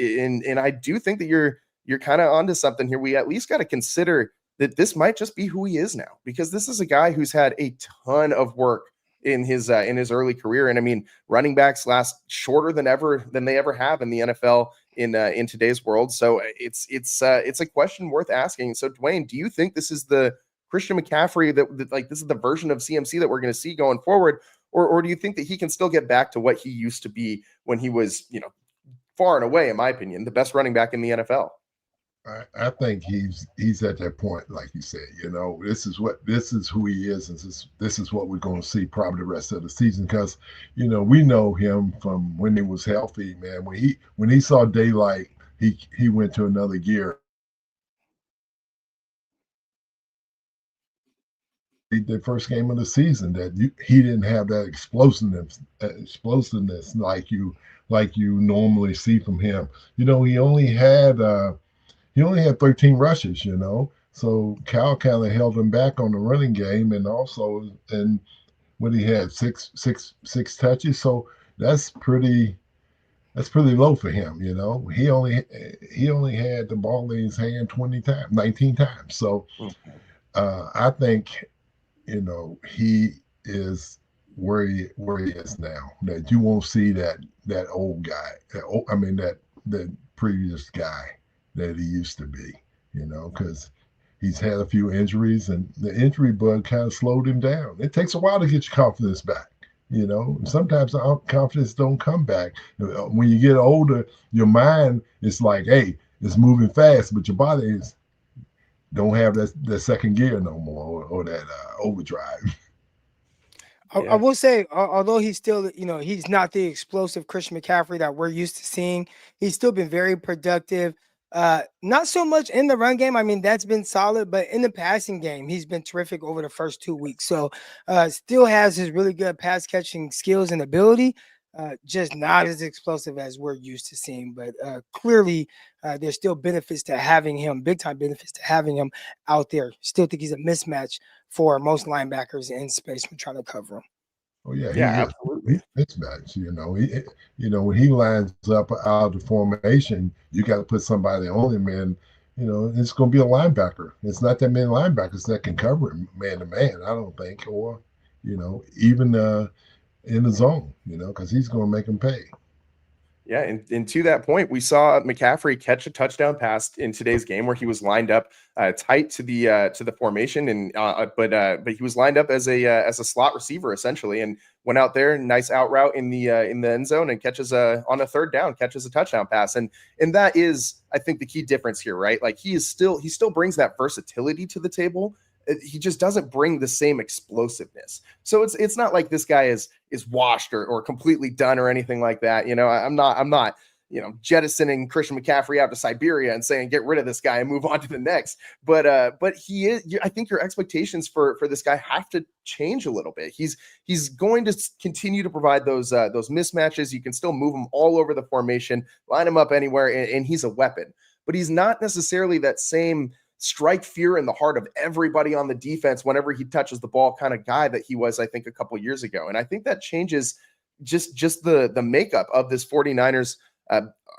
and I do think that you're kind of onto something here. We at least got to consider that this might just be who he is now, because this is a guy who's had a ton of work in his early career. And I mean, running backs last shorter than they ever have in the NFL in today's world. So it's a question worth asking. So Dwayne, do you think this is the Christian McCaffrey that like this is the version of CMC that we're going to see going forward, or do you think that he can still get back to what he used to be when he was, far and away, in my opinion, the best running back in the NFL? I think he's at that point, like you said. This is who he is, and this is what we're going to see probably the rest of the season. Because we know him from when he was healthy, man. When he saw daylight, he went to another gear. The first game of the season that he didn't have that explosiveness like you normally see from him. He only had 13 rushes, so Cal kind of held him back on the running game, and when he had six touches, so that's pretty low for him. He only had the ball in his hand 19 times. So I think he is where he is now. That you won't see that old guy. That previous guy that he used to be, because he's had a few injuries, and the injury bug kind of slowed him down. It takes a while to get your confidence back, Sometimes the confidence don't come back. When you get older, your mind is like, hey, it's moving fast, but your body don't have that second gear no more, or that overdrive. I will say, although he's still, he's not the explosive Christian McCaffrey that we're used to seeing, he's still been very productive. Not so much in the run game. I mean, that's been solid, but in the passing game, he's been terrific over the first 2 weeks. So still has his really good pass catching skills and ability, just not as explosive as we're used to seeing. But clearly, there's still benefits to having him, big time benefits to having him out there. Still think he's a mismatch for most linebackers in space when trying to cover him. Oh yeah, he Yeah, is. absolutely. He's mismatched. When he lines up out of the formation, you got to put somebody on him, and it's going to be a linebacker. It's not that many linebackers that can cover him man to man, I don't think, or even in the zone, because he's going to make him pay. Yeah, and to that point, we saw McCaffrey catch a touchdown pass in today's game where he was lined up tight to the formation, and but he was lined up as a slot receiver essentially, and went out there, nice out route in the end zone, and catches on a third down, catches a touchdown pass, and that is, I think, the key difference here, right? Like he still brings that versatility to the table. He just doesn't bring the same explosiveness. So it's not like this guy is washed or completely done or anything like that. I'm not jettisoning Christian McCaffrey out to Siberia and saying get rid of this guy and move on to the next. But he is. I think your expectations for this guy have to change a little bit. He's going to continue to provide those mismatches. You can still move him all over the formation, line him up anywhere, and he's a weapon. But he's not necessarily that same strike fear in the heart of everybody on the defense whenever he touches the ball kind of guy that he was, I think, a couple of years ago. And I think that changes just the makeup of this 49ers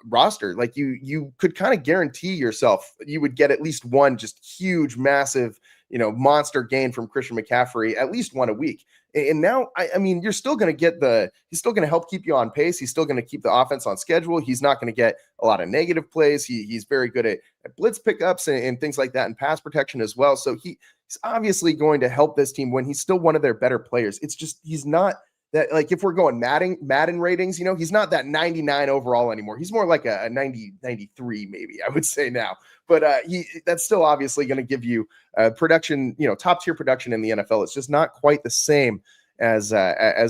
roster. Like you could kind of guarantee yourself you would get at least one just huge, massive, monster gain from Christian McCaffrey, at least one a week. And now, I mean, you're still going to get he's still going to help keep you on pace. He's still going to keep the offense on schedule. He's not going to get a lot of negative plays. He's very good at blitz pickups and things like that, and pass protection as well. So he's obviously going to help this team when he's still one of their better players. It's just, he's not that, like, if we're going Madden ratings, he's not that 99 overall anymore. He's more like a 90, 93, maybe, I would say now. But that's still obviously going to give you production, top tier production in the NFL. It's just not quite the same as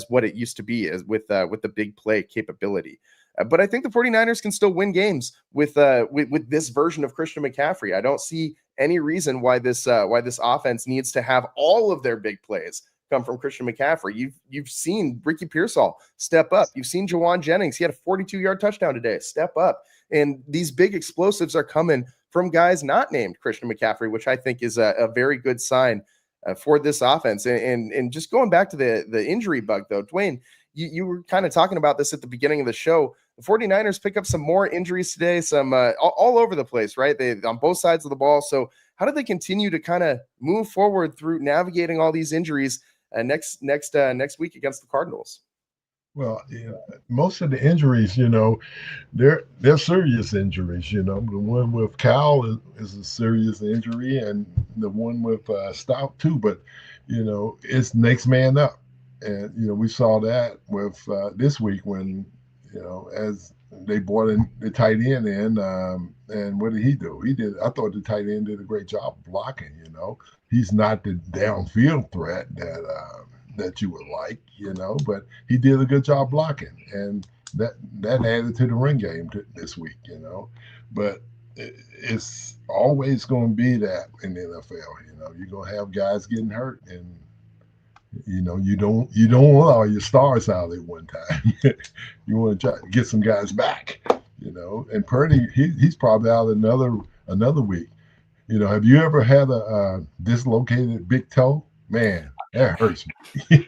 what it used to be as with the big play capability. But I think the 49ers can still win games with this version of Christian McCaffrey. I don't see any reason why this offense needs to have all of their big plays come from Christian McCaffrey. You've seen Ricky Pearsall step up. You've seen Jawan Jennings. He had a 42-yard touchdown today. Step up. And these big explosives are coming from guys not named Christian McCaffrey, which I think is a very good sign for this offense. And just going back to the injury bug, though, Dwayne, you were kind of talking about this at the beginning of the show. The 49ers pick up some more injuries today, some all over the place, right? They on both sides of the ball. So how do they continue to kind of move forward through navigating all these injuries next week against the Cardinals? Well, most of the injuries, they're serious injuries. The one with Cal is a serious injury, and the one with Stout too. But it's next man up, and we saw that with this week when as they brought in the tight end in, and what did he do? I thought the tight end did a great job blocking. He's not the downfield threat that you would like, but he did a good job blocking, and that added to the run game this week, But it's always going to be that in the NFL. You're going to have guys getting hurt, and you don't want all your stars out at one time. You want to try to get some guys back, And Purdy, he's probably out another week. Have you ever had a dislocated big toe? Man, that hurts me.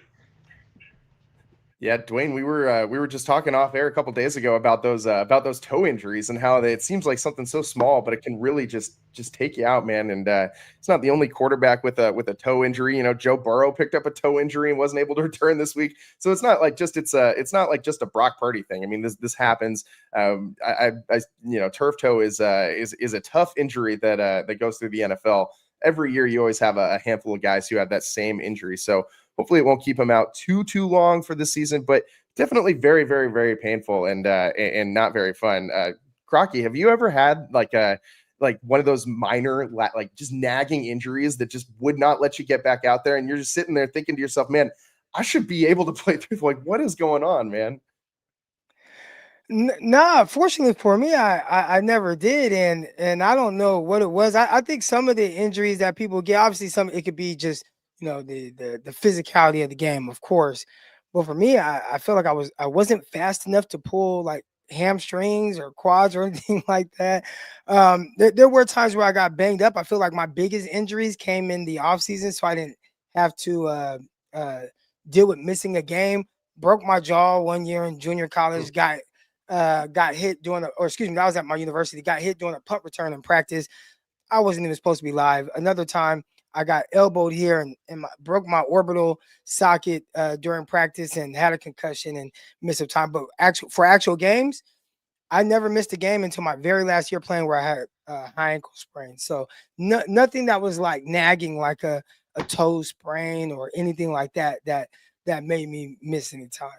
Yeah, Dwayne, we were just talking off air a couple days ago about those toe injuries and how it seems like something so small, but it can really just take you out, man. And it's not the only quarterback with a toe injury. Joe Burrow picked up a toe injury and wasn't able to return this week. So it's not like just a Brock Purdy thing. I mean, this happens. Turf toe is a tough injury that goes through the NFL. Every year, you always have a handful of guys who have that same injury. So hopefully it won't keep him out too long for this season, but definitely very, very, very painful and not very fun. Crocky, have you ever had like one of those minor, like just nagging injuries that just would not let you get back out there? And you're just sitting there thinking to yourself, man, I should be able to play through. Like, what is going on, man? Nah, fortunately for me, I never did, and I don't know what it was. I think some of the injuries that people get, obviously it could be just the physicality of the game, of course. But for me, I feel like I wasn't fast enough to pull like hamstrings or quads or anything like that. There were times where I got banged up. I feel like my biggest injuries came in the off season, so I didn't have to deal with missing a game. Broke my jaw one year in junior college. Got hit doing that was at my university. Got hit doing a punt return in practice. I wasn't even supposed to be live. Another time, I got elbowed here and broke my orbital socket during practice and had a concussion and missed some time. But for actual games, I never missed a game until my very last year playing, where I had a high ankle sprain. So nothing that was like nagging, like a toe sprain or anything like that made me miss any time.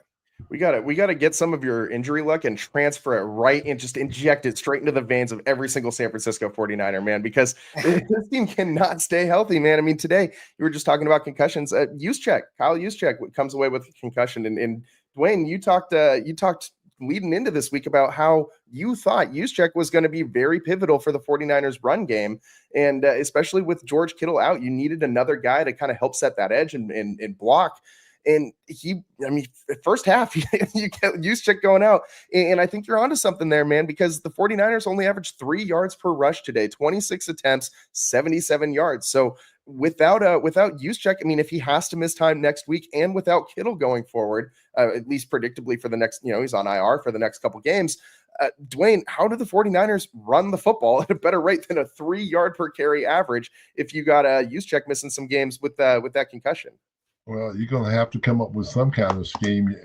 We gotta get some of your injury luck and transfer it right and just inject it straight into the veins of every single San Francisco 49er, man, because this team cannot stay healthy, man. I mean, today you were just talking about concussions. Kyle Juszczyk comes away with a concussion. And Dwayne, you talked leading into this week about how you thought Juszczyk was going to be very pivotal for the 49ers run game. And especially with George Kittle out, you needed another guy to kind of help set that edge and block. And first half, you get Juszczyk going out. And I think you're onto something there, man, because the 49ers only averaged 3 yards per rush today, 26 attempts, 77 yards. So without Juszczyk, I mean, if he has to miss time next week and without Kittle going forward, at least predictably for the next, he's on IR for the next couple games. Dwayne, how do the 49ers run the football at a better rate than a 3 yard per carry average if you got Juszczyk missing some games with that concussion? Well, you're going to have to come up with some kind of scheme.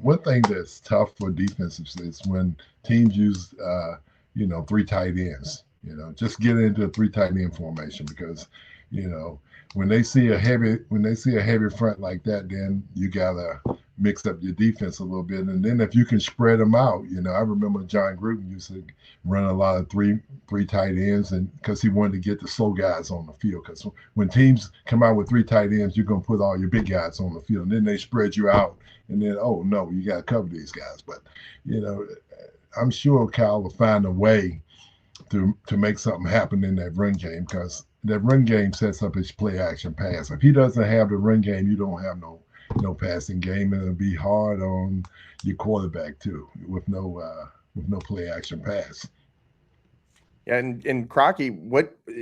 One thing that's tough for defenses is when teams use, 3 tight ends. Just get into a 3 tight end formation because, when they see a heavy front like that, then you gotta mix up your defense a little bit. And then if you can spread them out, I remember John Gruden used to run a lot of three tight ends, and because he wanted to get the slow guys on the field. Because when teams come out with 3 tight ends, you're gonna put all your big guys on the field, and then they spread you out, and then you gotta cover these guys. But I'm sure Kyle will find a way to make something happen in that run game, because that run game sets up his play action pass. If he doesn't have the run game, you don't have no passing game, and it'll be hard on your quarterback too with no play action pass. Yeah, and Crocky,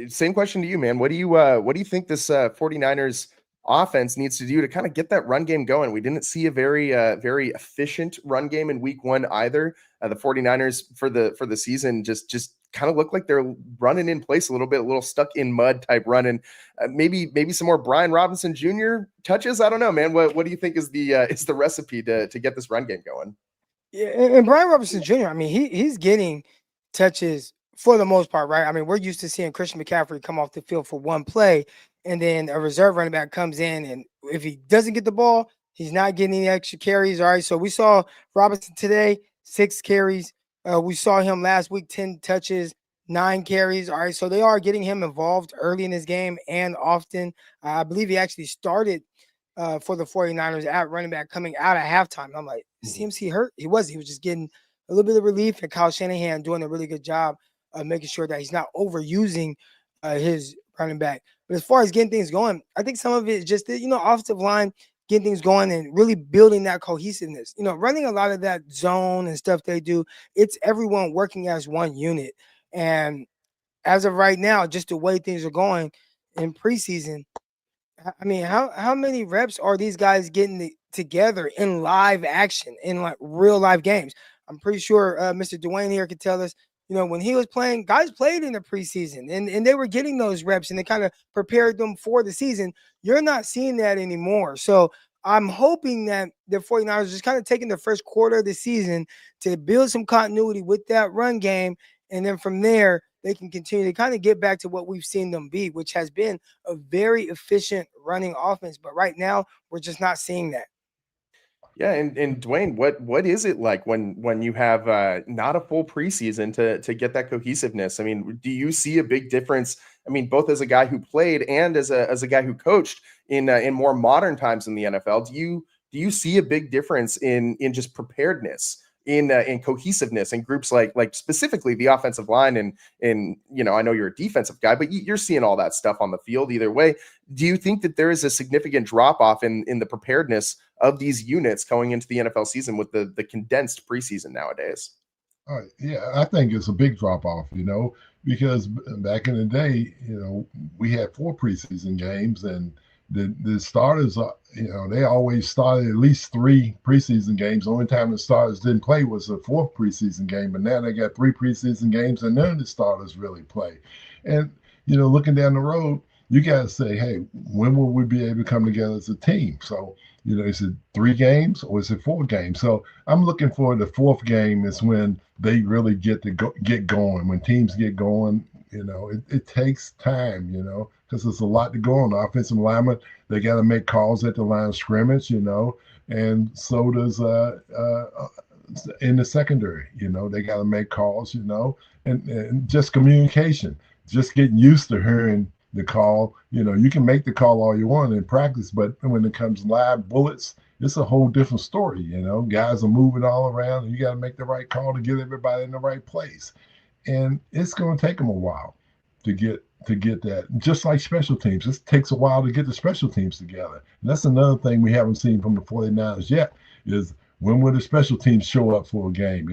same question to you, man. What do you think this 49ers offense needs to do to kind of get that run game going? We didn't see a very efficient run game in week 1 either. The 49ers for the season just kind of look like they're running in place a little stuck in mud type running. Maybe some more Brian Robinson Jr. touches. I don't know, man. What do you think is the recipe to get this run game going? Yeah, and Brian Robinson Jr., I mean, he's getting touches for the most part, right? I mean, we're used to seeing Christian McCaffrey come off the field for one play, and then a reserve running back comes in, and if he doesn't get the ball, he's not getting any extra carries. All right, so we saw Robinson today, 6 carries. We saw him last week, 10 touches, 9 carries. All right, so they are getting him involved early in his game and often. I believe he actually started for the 49ers at running back coming out at halftime. I'm like, seems he hurt. He was just getting a little bit of relief, and Kyle Shanahan doing a really good job of making sure that he's not overusing his running back. But as far as getting things going, I think some of it is just the, offensive line getting things going and really building that cohesiveness. Running a lot of that zone and stuff they do, it's everyone working as one unit. And as of right now, just the way things are going in preseason, I mean, how many reps are these guys getting together in live action, in like real live games? I'm pretty sure Mr. Dwayne here could tell us, when he was playing, guys played in the preseason and they were getting those reps and they kind of prepared them for the season. You're not seeing that anymore. So I'm hoping that the 49ers are just kind of taking the first quarter of the season to build some continuity with that run game. And then from there, they can continue to kind of get back to what we've seen them be, which has been a very efficient running offense. But right now, we're just not seeing that. Yeah, and Dwayne, what is it like when you have not a full preseason to get that cohesiveness? I mean, do you see a big difference? I mean, both as a guy who played and as a guy who coached in more modern times in the NFL, do you see a big difference in just preparedness, in cohesiveness in groups like specifically the offensive line and I know you're a defensive guy, but you're seeing all that stuff on the field either way. Do you think that there is a significant drop off in the preparedness of these units going into the NFL season with the condensed preseason nowadays? Yeah, I think it's a big drop off, because back in the day, we had 4 preseason games, and the starters are, they always started at least 3 preseason games. The only time the starters didn't play was the 4th preseason game, but now they got 3 preseason games and none of the starters really play. And looking down the road, you got to say, hey, when will we be able to come together as a team? So, is it 3 games or is it 4 games? So I'm looking for the 4th game is when they really get going. When teams get going, it takes time, because there's a lot to go on. The offensive linemen, they got to make calls at the line of scrimmage, and so does in the secondary, they got to make calls, and just communication, just getting used to hearing the call. You can make the call all you want in practice, but when it comes live bullets, it's a whole different story. Guys are moving all around, and you got to make the right call to get everybody in the right place. And it's going to take them a while to get that. Just like special teams, it takes a while to get the special teams together. And that's another thing we haven't seen from the 49ers yet is when will the special teams show up for a game?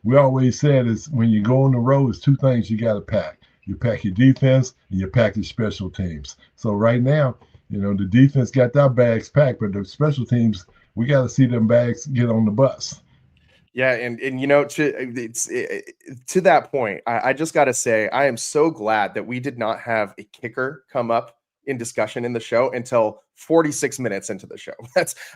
We always said is when you go on the road, it's 2 things you got to pack. You pack your defense and you pack your special teams. So right now, the defense got their bags packed, but the special teams, we got to see them bags get on the bus. Yeah, and to that point, I just got to say, I am so glad that we did not have a kicker come up in discussion in the show until 46 minutes into the show.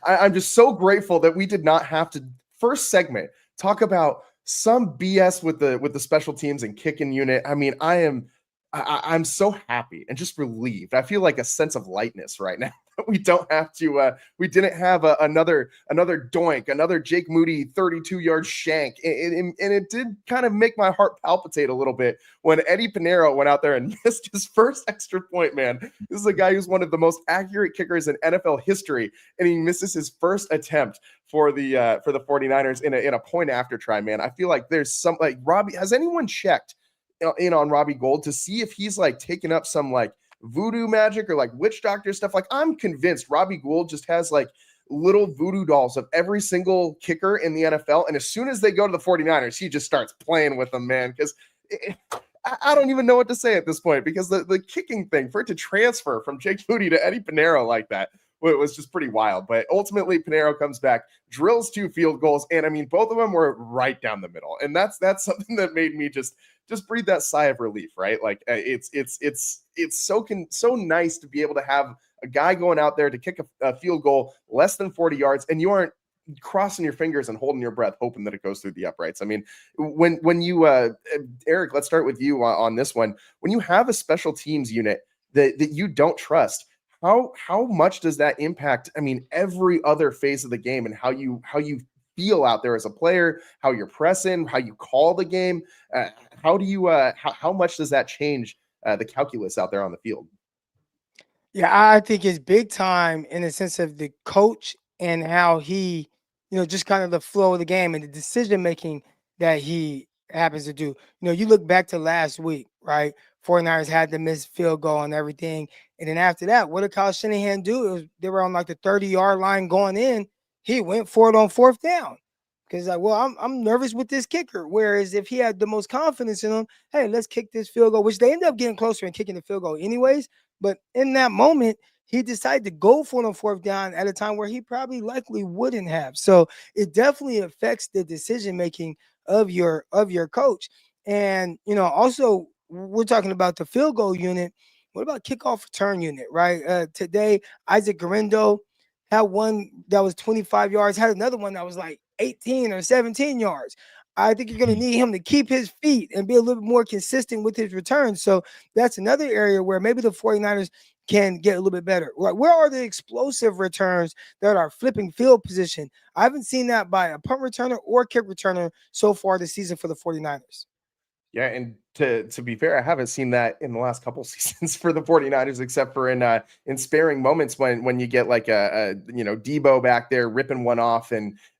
I'm just so grateful that we did not have to first segment talk about some BS with the special teams and kicking unit. I mean, I'm so happy and just relieved. I feel like a sense of lightness right now. We don't have to. We didn't have another doink, another Jake Moody 32-yard shank, and it did kind of make my heart palpitate a little bit when Eddie Pinheiro went out there and missed his first extra point. Man, this is a guy who's one of the most accurate kickers in NFL history, and he misses his first attempt for the 49ers in a point after try. Man, I feel like there's some like Robbie. Has anyone checked in on Robbie Gould to see if he's like taken up some like voodoo magic or like witch doctor stuff? Like, I'm convinced Robbie Gould just has like little voodoo dolls of every single kicker in the NFL. And as soon as they go to the 49ers, he just starts playing with them, man. Because I don't even know what to say at this point, because the kicking thing, for it to transfer from Jake Moody to Eddie Pinheiro like that, it was just pretty wild. But ultimately, Pinheiro comes back, drills 2 field goals, and I mean, both of them were right down the middle. And that's something that made me just breathe that sigh of relief, right? Like it's so nice to be able to have a guy going out there to kick a field goal less than 40 yards, and you aren't crossing your fingers and holding your breath, hoping that it goes through the uprights. I mean, when you, Eric, let's start with you on this one. When you have a special teams unit that you don't trust, how much does that impact? I mean, every other phase of the game and how you feel out there as a player, how you're pressing, how you call the game. How much does that change the calculus out there on the field? Yeah, I think it's big time in the sense of the coach and how he, just kind of the flow of the game and the decision making that he happens to do. You look back to last week, right? 49ers had the missed field goal and everything. And then after that, what did Kyle Shanahan do? They were on like the 30-yard line going in. He went for it on 4th down. Because like, well, I'm nervous with this kicker. Whereas if he had the most confidence in him, hey, let's kick this field goal, which they ended up getting closer and kicking the field goal anyways. But in that moment, he decided to go for it on 4th down at a time where he probably likely wouldn't have. So it definitely affects the decision making of your coach. And also we're talking about the field goal unit. What about kickoff return unit, right? Today, Isaac Guerendo had one that was 25 yards, had another one that was like 18 or 17 yards. I think you're going to need him to keep his feet and be a little bit more consistent with his returns. So that's another area where maybe the 49ers can get a little bit better. Where are the explosive returns that are flipping field position? I haven't seen that by a punt returner or kick returner so far this season for the 49ers. Yeah, and to be fair, I haven't seen that in the last couple seasons for the 49ers, except for in sparing moments when you get like a Debo back there ripping one off,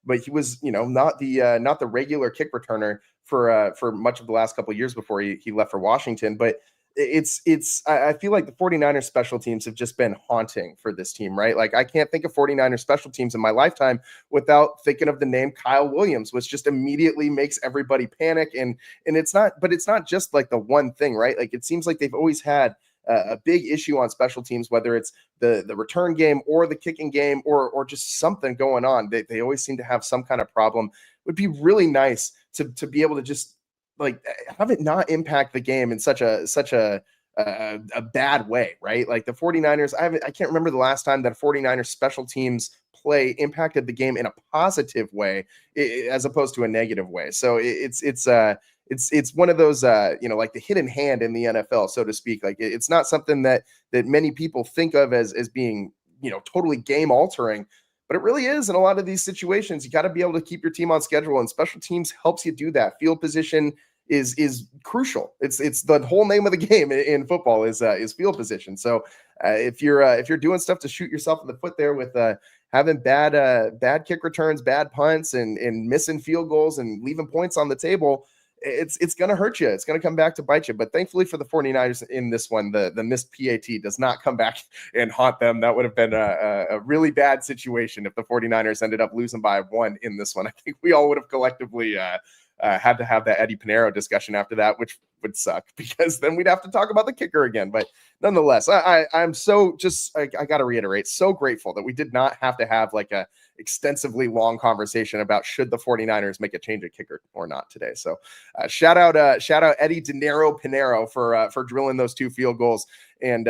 but he was not the regular kick returner for much of the last couple of years before he left for Washington. But I feel like the 49ers special teams have just been haunting for this team, right? Like, I can't think of 49ers special teams in my lifetime without thinking of the name Kyle Williams, which just immediately makes everybody panic. And it's not just like the one thing, right? Like, it seems like they've always had a big issue on special teams, whether it's the return game or the kicking game or just something going on. They always seem to have some kind of problem. It would be really nice to be able to just like have it not impact the game in such a bad way, right? Like the 49ers, I can't remember the last time that 49ers special teams play impacted the game in a positive way as opposed to a negative way. So it's one of those like the hidden hand in the NFL, so to speak. Like it's not something that many people think of as being totally game altering, but it really is in a lot of these situations. You got to be able to keep your team on schedule, and special teams helps you do that. Field position is crucial. It's the whole name of the game in football is field position. So if you're doing stuff to shoot yourself in the foot there with having bad kick returns, bad punts, and missing field goals and leaving points on the table, it's going to hurt you. It's going to come back to bite you. But thankfully for the 49ers in this one, the missed PAT does not come back and haunt them. That would have been a really bad situation if the 49ers ended up losing by 1 in this one. I think we all would have collectively had to have that Eddie Pinheiro discussion after that, which would suck because then we'd have to talk about the kicker again. But nonetheless, I'm so I got to reiterate, so grateful that we did not have to have like a extensively long conversation about should the 49ers make a change at kicker or not today. So shout out Eddie De Niro Pinheiro for drilling those 2 field goals and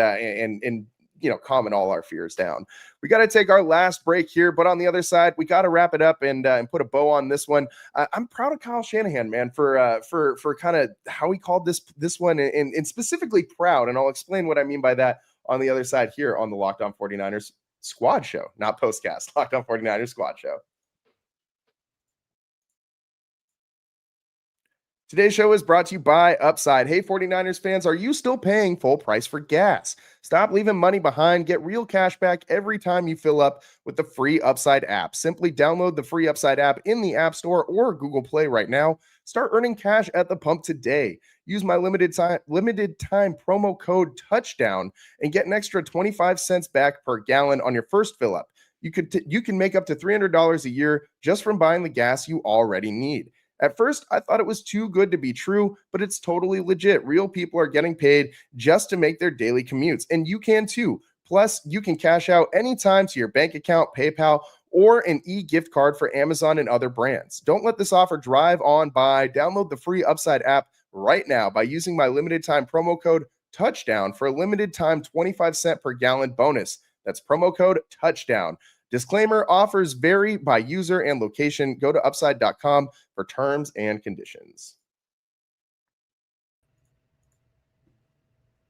calming all our fears down. We got to take our last break here, but on the other side, we got to wrap it up and put a bow on this one. I'm proud of Kyle Shanahan, man, for kind of how he called this one, and specifically proud. And I'll explain what I mean by that on the other side here on the Locked On 49ers Squad Show, not Postcast. Locked On 49ers Squad Show. Today's show is brought to you by Upside. Hey, 49ers fans, are you still paying full price for gas? Stop leaving money behind. Get real cash back every time you fill up with the free Upside app. Simply download the free Upside app in the App Store or Google Play right now. Start earning cash at the pump today. Use my limited time promo code TOUCHDOWN and get an extra 25 cents back per gallon on your first fill up. You can make up to $300 a year just from buying the gas you already need. At first, I thought it was too good to be true, but it's totally legit. Real people are getting paid just to make their daily commutes, and you can too. Plus, you can cash out anytime to your bank account, PayPal, or an e-gift card for Amazon and other brands. Don't let this offer drive on by. Download the free Upside app right now by using my limited time promo code TOUCHDOWN for a limited time 25 cent per gallon bonus. That's promo code TOUCHDOWN. Disclaimer, offers vary by user and location. Go to upside.com for terms and conditions.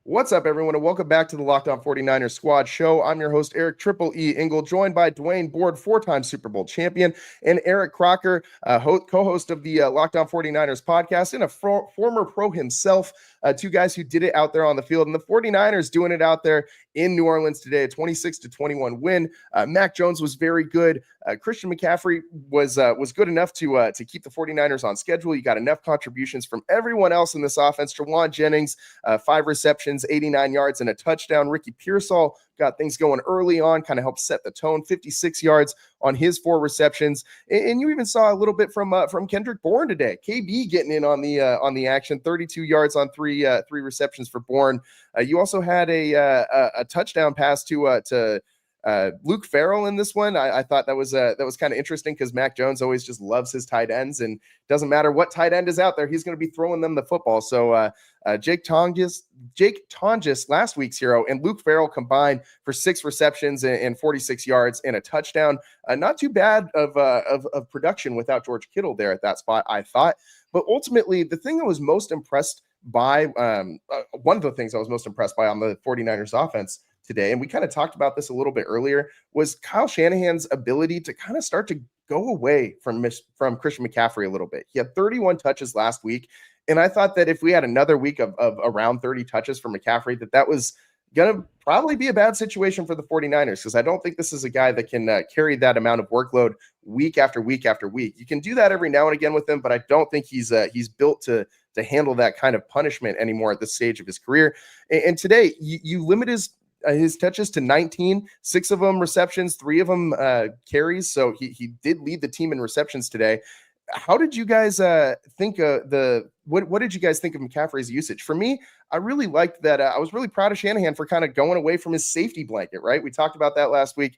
What's up, everyone, and welcome back to the Locked On 49ers Squad Show. I'm your host, Eric Triple E Engel, joined by Dwayne Board, 4-time Super Bowl champion, and Eric Crocker, co-host of the Locked On 49ers podcast and a former pro himself. 2 guys who did it out there on the field, and the 49ers doing it out there in New Orleans today, a 26-21 win. Mac Jones was very good. Christian McCaffrey was good enough to keep the 49ers on schedule. You got enough contributions from everyone else in this offense. Jawan Jennings, 5 receptions, 89 yards, and a touchdown. Ricky Pearsall got things going early on, kind of helped set the tone, 56 yards on his 4 receptions. And you even saw a little bit from Kendrick Bourne today. KB getting in on the action, 32 yards on 3 receptions for Bourne. You also had a touchdown pass to Luke Farrell in this one. I thought that was kind of interesting because Mac Jones always just loves his tight ends, and doesn't matter what tight end is out there, he's going to be throwing them the football. So Jake Tonjes, last week's hero, and Luke Farrell combined for 6 receptions and 46 yards and a touchdown. Not too bad of production without George Kittle there at that spot, I thought. But ultimately, the thing I was most impressed by, one of the things I was most impressed by on the 49ers offense today, and we kind of talked about this a little bit earlier, was Kyle Shanahan's ability to kind of start to go away from Christian McCaffrey a little bit. He had 31 touches last week, and I thought that if we had another week of around 30 touches for McCaffrey, that was going to probably be a bad situation for the 49ers, because I don't think this is a guy that can carry that amount of workload week after week after week. You can do that every now and again with him, but I don't think he's built to handle that kind of punishment anymore at this stage of his career. And today, you limit his touches to 19, 6 of them receptions, 3 of them carries. So he did lead the team in receptions today. How did you guys think the what did you guys think of McCaffrey's usage? For me, I really liked that. I was really proud of Shanahan for kind of going away from his safety blanket, right? We talked about that last week.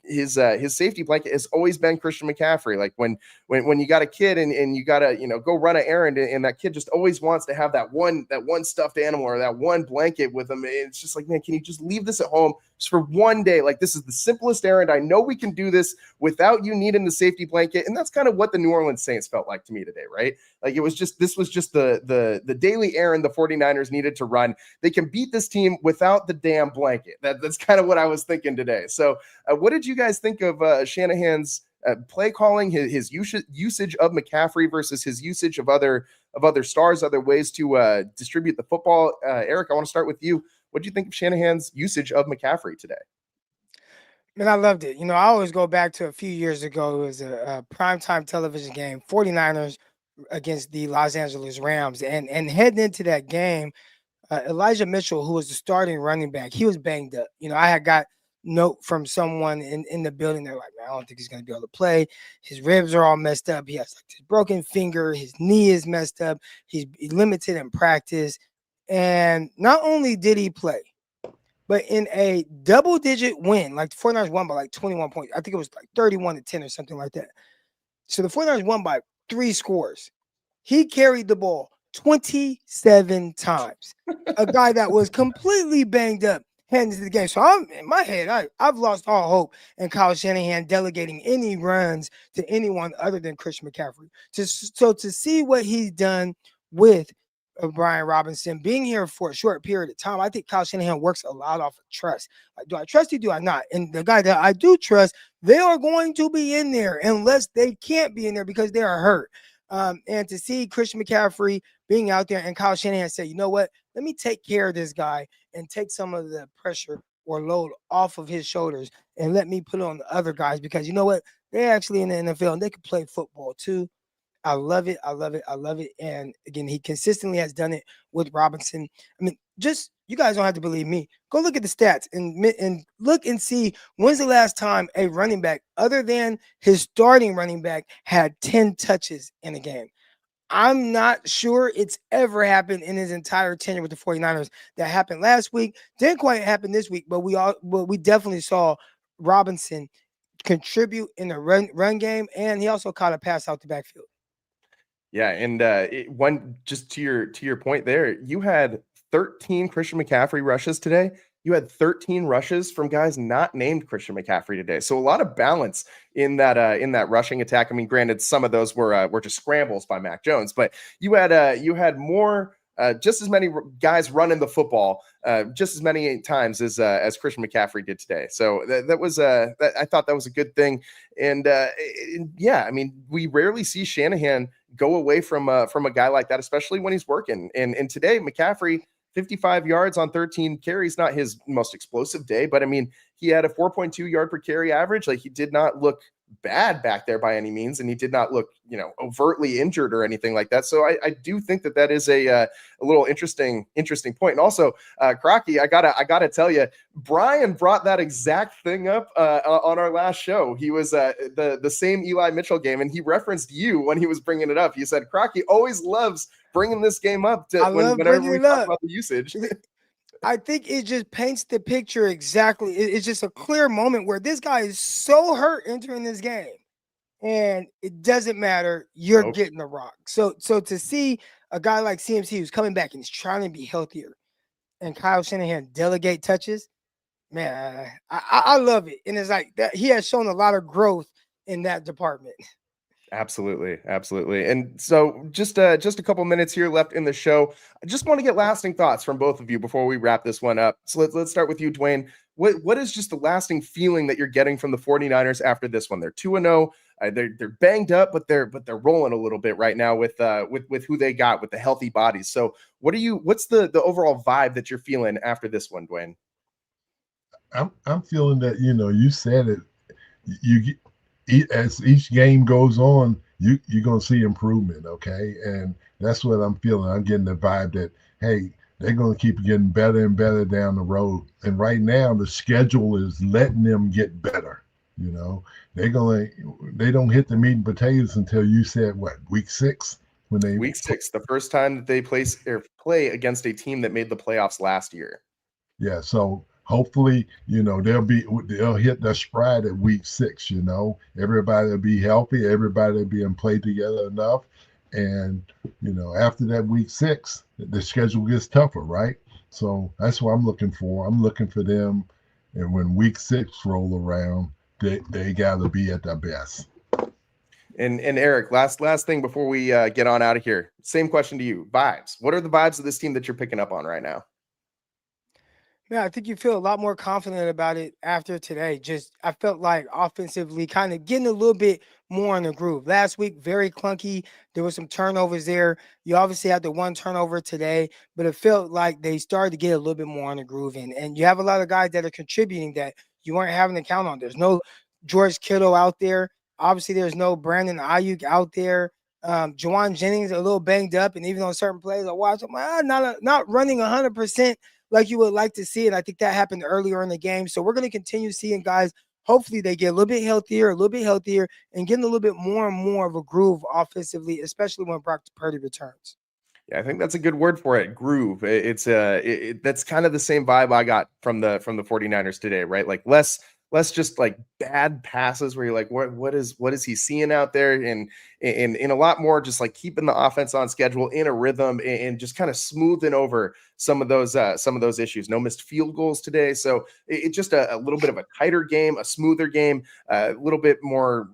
His safety blanket has always been Christian McCaffrey. Like when you got a kid and you got to, go run an errand, and that kid just always wants to have that one stuffed animal or that one blanket with him. It's just like, man, can you just leave this at home just for one day? Like, this is the simplest errand. I know we can do this without you needing the safety blanket. And that's kind of what the New Orleans Saints felt like to me today, right? Like, this was just the daily errand the 49ers needed to run. They can beat this team without the damn blanket. That's kind of what I was thinking today. So what did you guys think of Shanahan's play calling, his usage of McCaffrey versus his usage of other stars, other ways to distribute the football? Eric, I want to start with you. What do you think of Shanahan's usage of McCaffrey today? Man, I loved it. I always go back to a few years ago. It was a primetime television game, 49ers against the Los Angeles Rams. And heading into that game, Elijah Mitchell, who was the starting running back, he was banged up. I had got note from someone in the building. They're like, man, I don't think he's going to be able to play. His ribs are all messed up. He has like this broken finger. His knee is messed up. He's limited in practice. And not only did he play, but in a double-digit win, like the 49ers won by like 21 points. I think it was like 31-10 or something like that. So the 49ers won by 3 scores. He carried the ball 27 times. A guy that was completely banged up heading into the game. So in my head, I've lost all hope in Kyle Shanahan delegating any runs to anyone other than Christian McCaffrey. So to see what he's done with Brian Robinson being here for a short period of time, I think Kyle Shanahan works a lot off of trust. Like, do I trust you? Do I not? And the guy that I do trust, they are going to be in there unless they can't be in there because they are hurt. And to see Christian McCaffrey being out there and Kyle Shanahan say, you know what, let me take care of this guy and take some of the pressure or load off of his shoulders and let me put it on the other guys, because you know what, they're actually in the NFL and they can play football too. I love it. I love it. I love it. And again, he consistently has done it with Robinson. I mean, just, you guys don't have to believe me. Go look at the stats and look and see when's the last time a running back other than his starting running back had 10 touches in a game. I'm not sure it's ever happened in his entire tenure with the 49ers. That happened last week. Didn't quite happen this week, but we definitely saw Robinson contribute in the run game, and he also caught a pass out the backfield. Yeah, and just to your point there, you had 13 Christian McCaffrey rushes today. You had 13 rushes from guys not named Christian McCaffrey today. So a lot of balance in that rushing attack. I mean, granted, some of those were just scrambles by Mac Jones, but you had more. Just as many guys running the football, just as many times as Christian McCaffrey did today. So I thought that was a good thing. And yeah, I mean, we rarely see Shanahan go away from a guy like that, especially when he's working. And today, McCaffrey, 55 yards on 13 carries, not his most explosive day, but I mean, he had a 4.2 yard per carry average. Like, he did not look bad back there by any means, and he did not look, overtly injured or anything like that. So I do think that is a little interesting point. And also, Crocky, I gotta tell you, Brian brought that exact thing up on our last show. He was the same Eli Mitchell game, and he referenced you when he was bringing it up. He said Crocky always loves bringing this game up whenever we talk about the usage. I think it just paints the picture exactly. It's just a clear moment where this guy is so hurt entering this game, and it doesn't matter. You're getting the rock. So to see a guy like CMC who's coming back and he's trying to be healthier, and Kyle Shanahan delegate touches, man, I love it. And it's like that he has shown a lot of growth in that department. Absolutely. And so just a couple minutes here left in the show. I just want to get lasting thoughts from both of you before we wrap this one up. So let's start with you, Dwayne. What is just the lasting feeling that you're getting from the 49ers after this one? They're 2-0. They're banged up, but they're rolling a little bit right now with who they got, with the healthy bodies. So what's the overall vibe that you're feeling after this one, Dwayne? I'm feeling that, you said it, as each game goes on, you're going to see improvement, okay? And that's what I'm feeling. I'm getting the vibe that, hey, they're going to keep getting better and better down the road. And right now, the schedule is letting them get better. They don't hit the meat and potatoes until, you said, what, week 6? when they Week 6, the first time that they play against a team that made the playoffs last year. Yeah, so hopefully, they'll hit the stride at week 6, Everybody will be healthy, everybody will be in play together enough. And, after that week 6, the schedule gets tougher, right? So that's what I'm looking for. I'm looking for them. And when week 6 roll around, they got to be at their best. And Eric, last thing before we get on out of here. Same question to you. Vibes. What are the vibes of this team that you're picking up on right now? Yeah, I think you feel a lot more confident about it after today. I felt like offensively kind of getting a little bit more in the groove. Last week, very clunky. There were some turnovers there. You obviously had the one turnover today, but it felt like they started to get a little bit more in the groove. And you have a lot of guys that are contributing that you weren't having to count on. There's no George Kittle out there. Obviously, there's no Brandon Ayuk out there. Juwan Jennings a little banged up, and even on certain plays I watched, I'm like, not running 100% like you would like to see it. I think that happened earlier in the game. So we're going to continue seeing guys. Hopefully they get a little bit healthier, and getting a little bit more and more of a groove offensively, especially when Brock Purdy returns. Yeah, I think that's a good word for it. Groove. That's kind of the same vibe I got from the 49ers today, right? Like less just like bad passes where you're like, what is he seeing out there? And a lot more just like keeping the offense on schedule in a rhythm and just kind of smoothing over some of those issues. No missed field goals today. So it's just a little bit of a tighter game, a smoother game, a little bit more,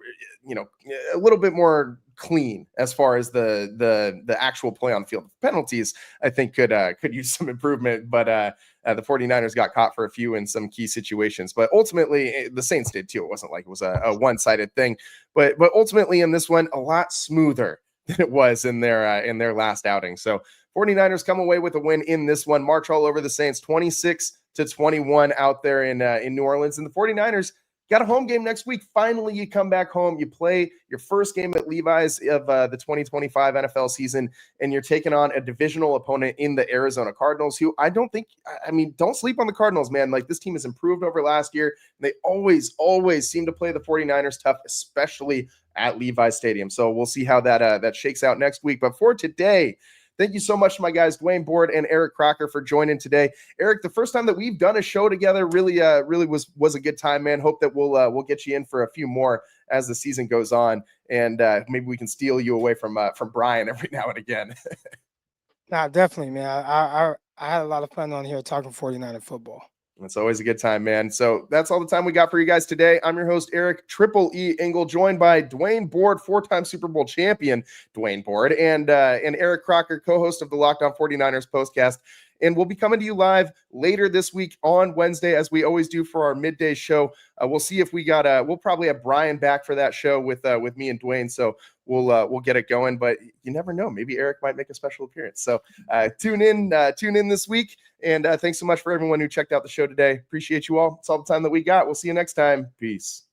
a little bit more clean as far as the actual play on the field. Penalties, I think could use some improvement, but the 49ers got caught for a few in some key situations, but ultimately the Saints did too. It wasn't like it was a one-sided thing, but ultimately in this one, a lot smoother than it was in their last outing. So 49ers come away with a win in this one, march all over the Saints 26-21 out there in New Orleans. And the 49ers got a home game next week. Finally, you come back home. You play your first game at Levi's of the 2025 NFL season, and you're taking on a divisional opponent in the Arizona Cardinals, who don't sleep on the Cardinals, man. Like, this team has improved over last year. They always seem to play the 49ers tough, especially at Levi's Stadium. So we'll see how that shakes out next week. But for today, thank you so much to my guys, Dwayne Board and Eric Crocker, for joining today. Eric, the first time that we've done a show together really was a good time, man. Hope that we'll get you in for a few more as the season goes on, and maybe we can steal you away from Brian every now and again. Nah, definitely, man. I had a lot of fun on here talking 49er football. It's always a good time, man. So that's all the time we got for you guys today. I'm your host, Eric Triple E Engel, joined by Dwayne Board, 4-time Super Bowl champion Dwayne Board, and Eric Crocker, co-host of the Locked On 49ers postcast. And we'll be coming to you live later this week on Wednesday, as we always do for our midday show. We'll see if we'll probably have Brian back for that show with me and Dwayne. So we'll get it going, but you never know. Maybe Eric might make a special appearance. So tune in this week. And thanks so much for everyone who checked out the show today. Appreciate you all. It's all the time that we got. We'll see you next time. Peace.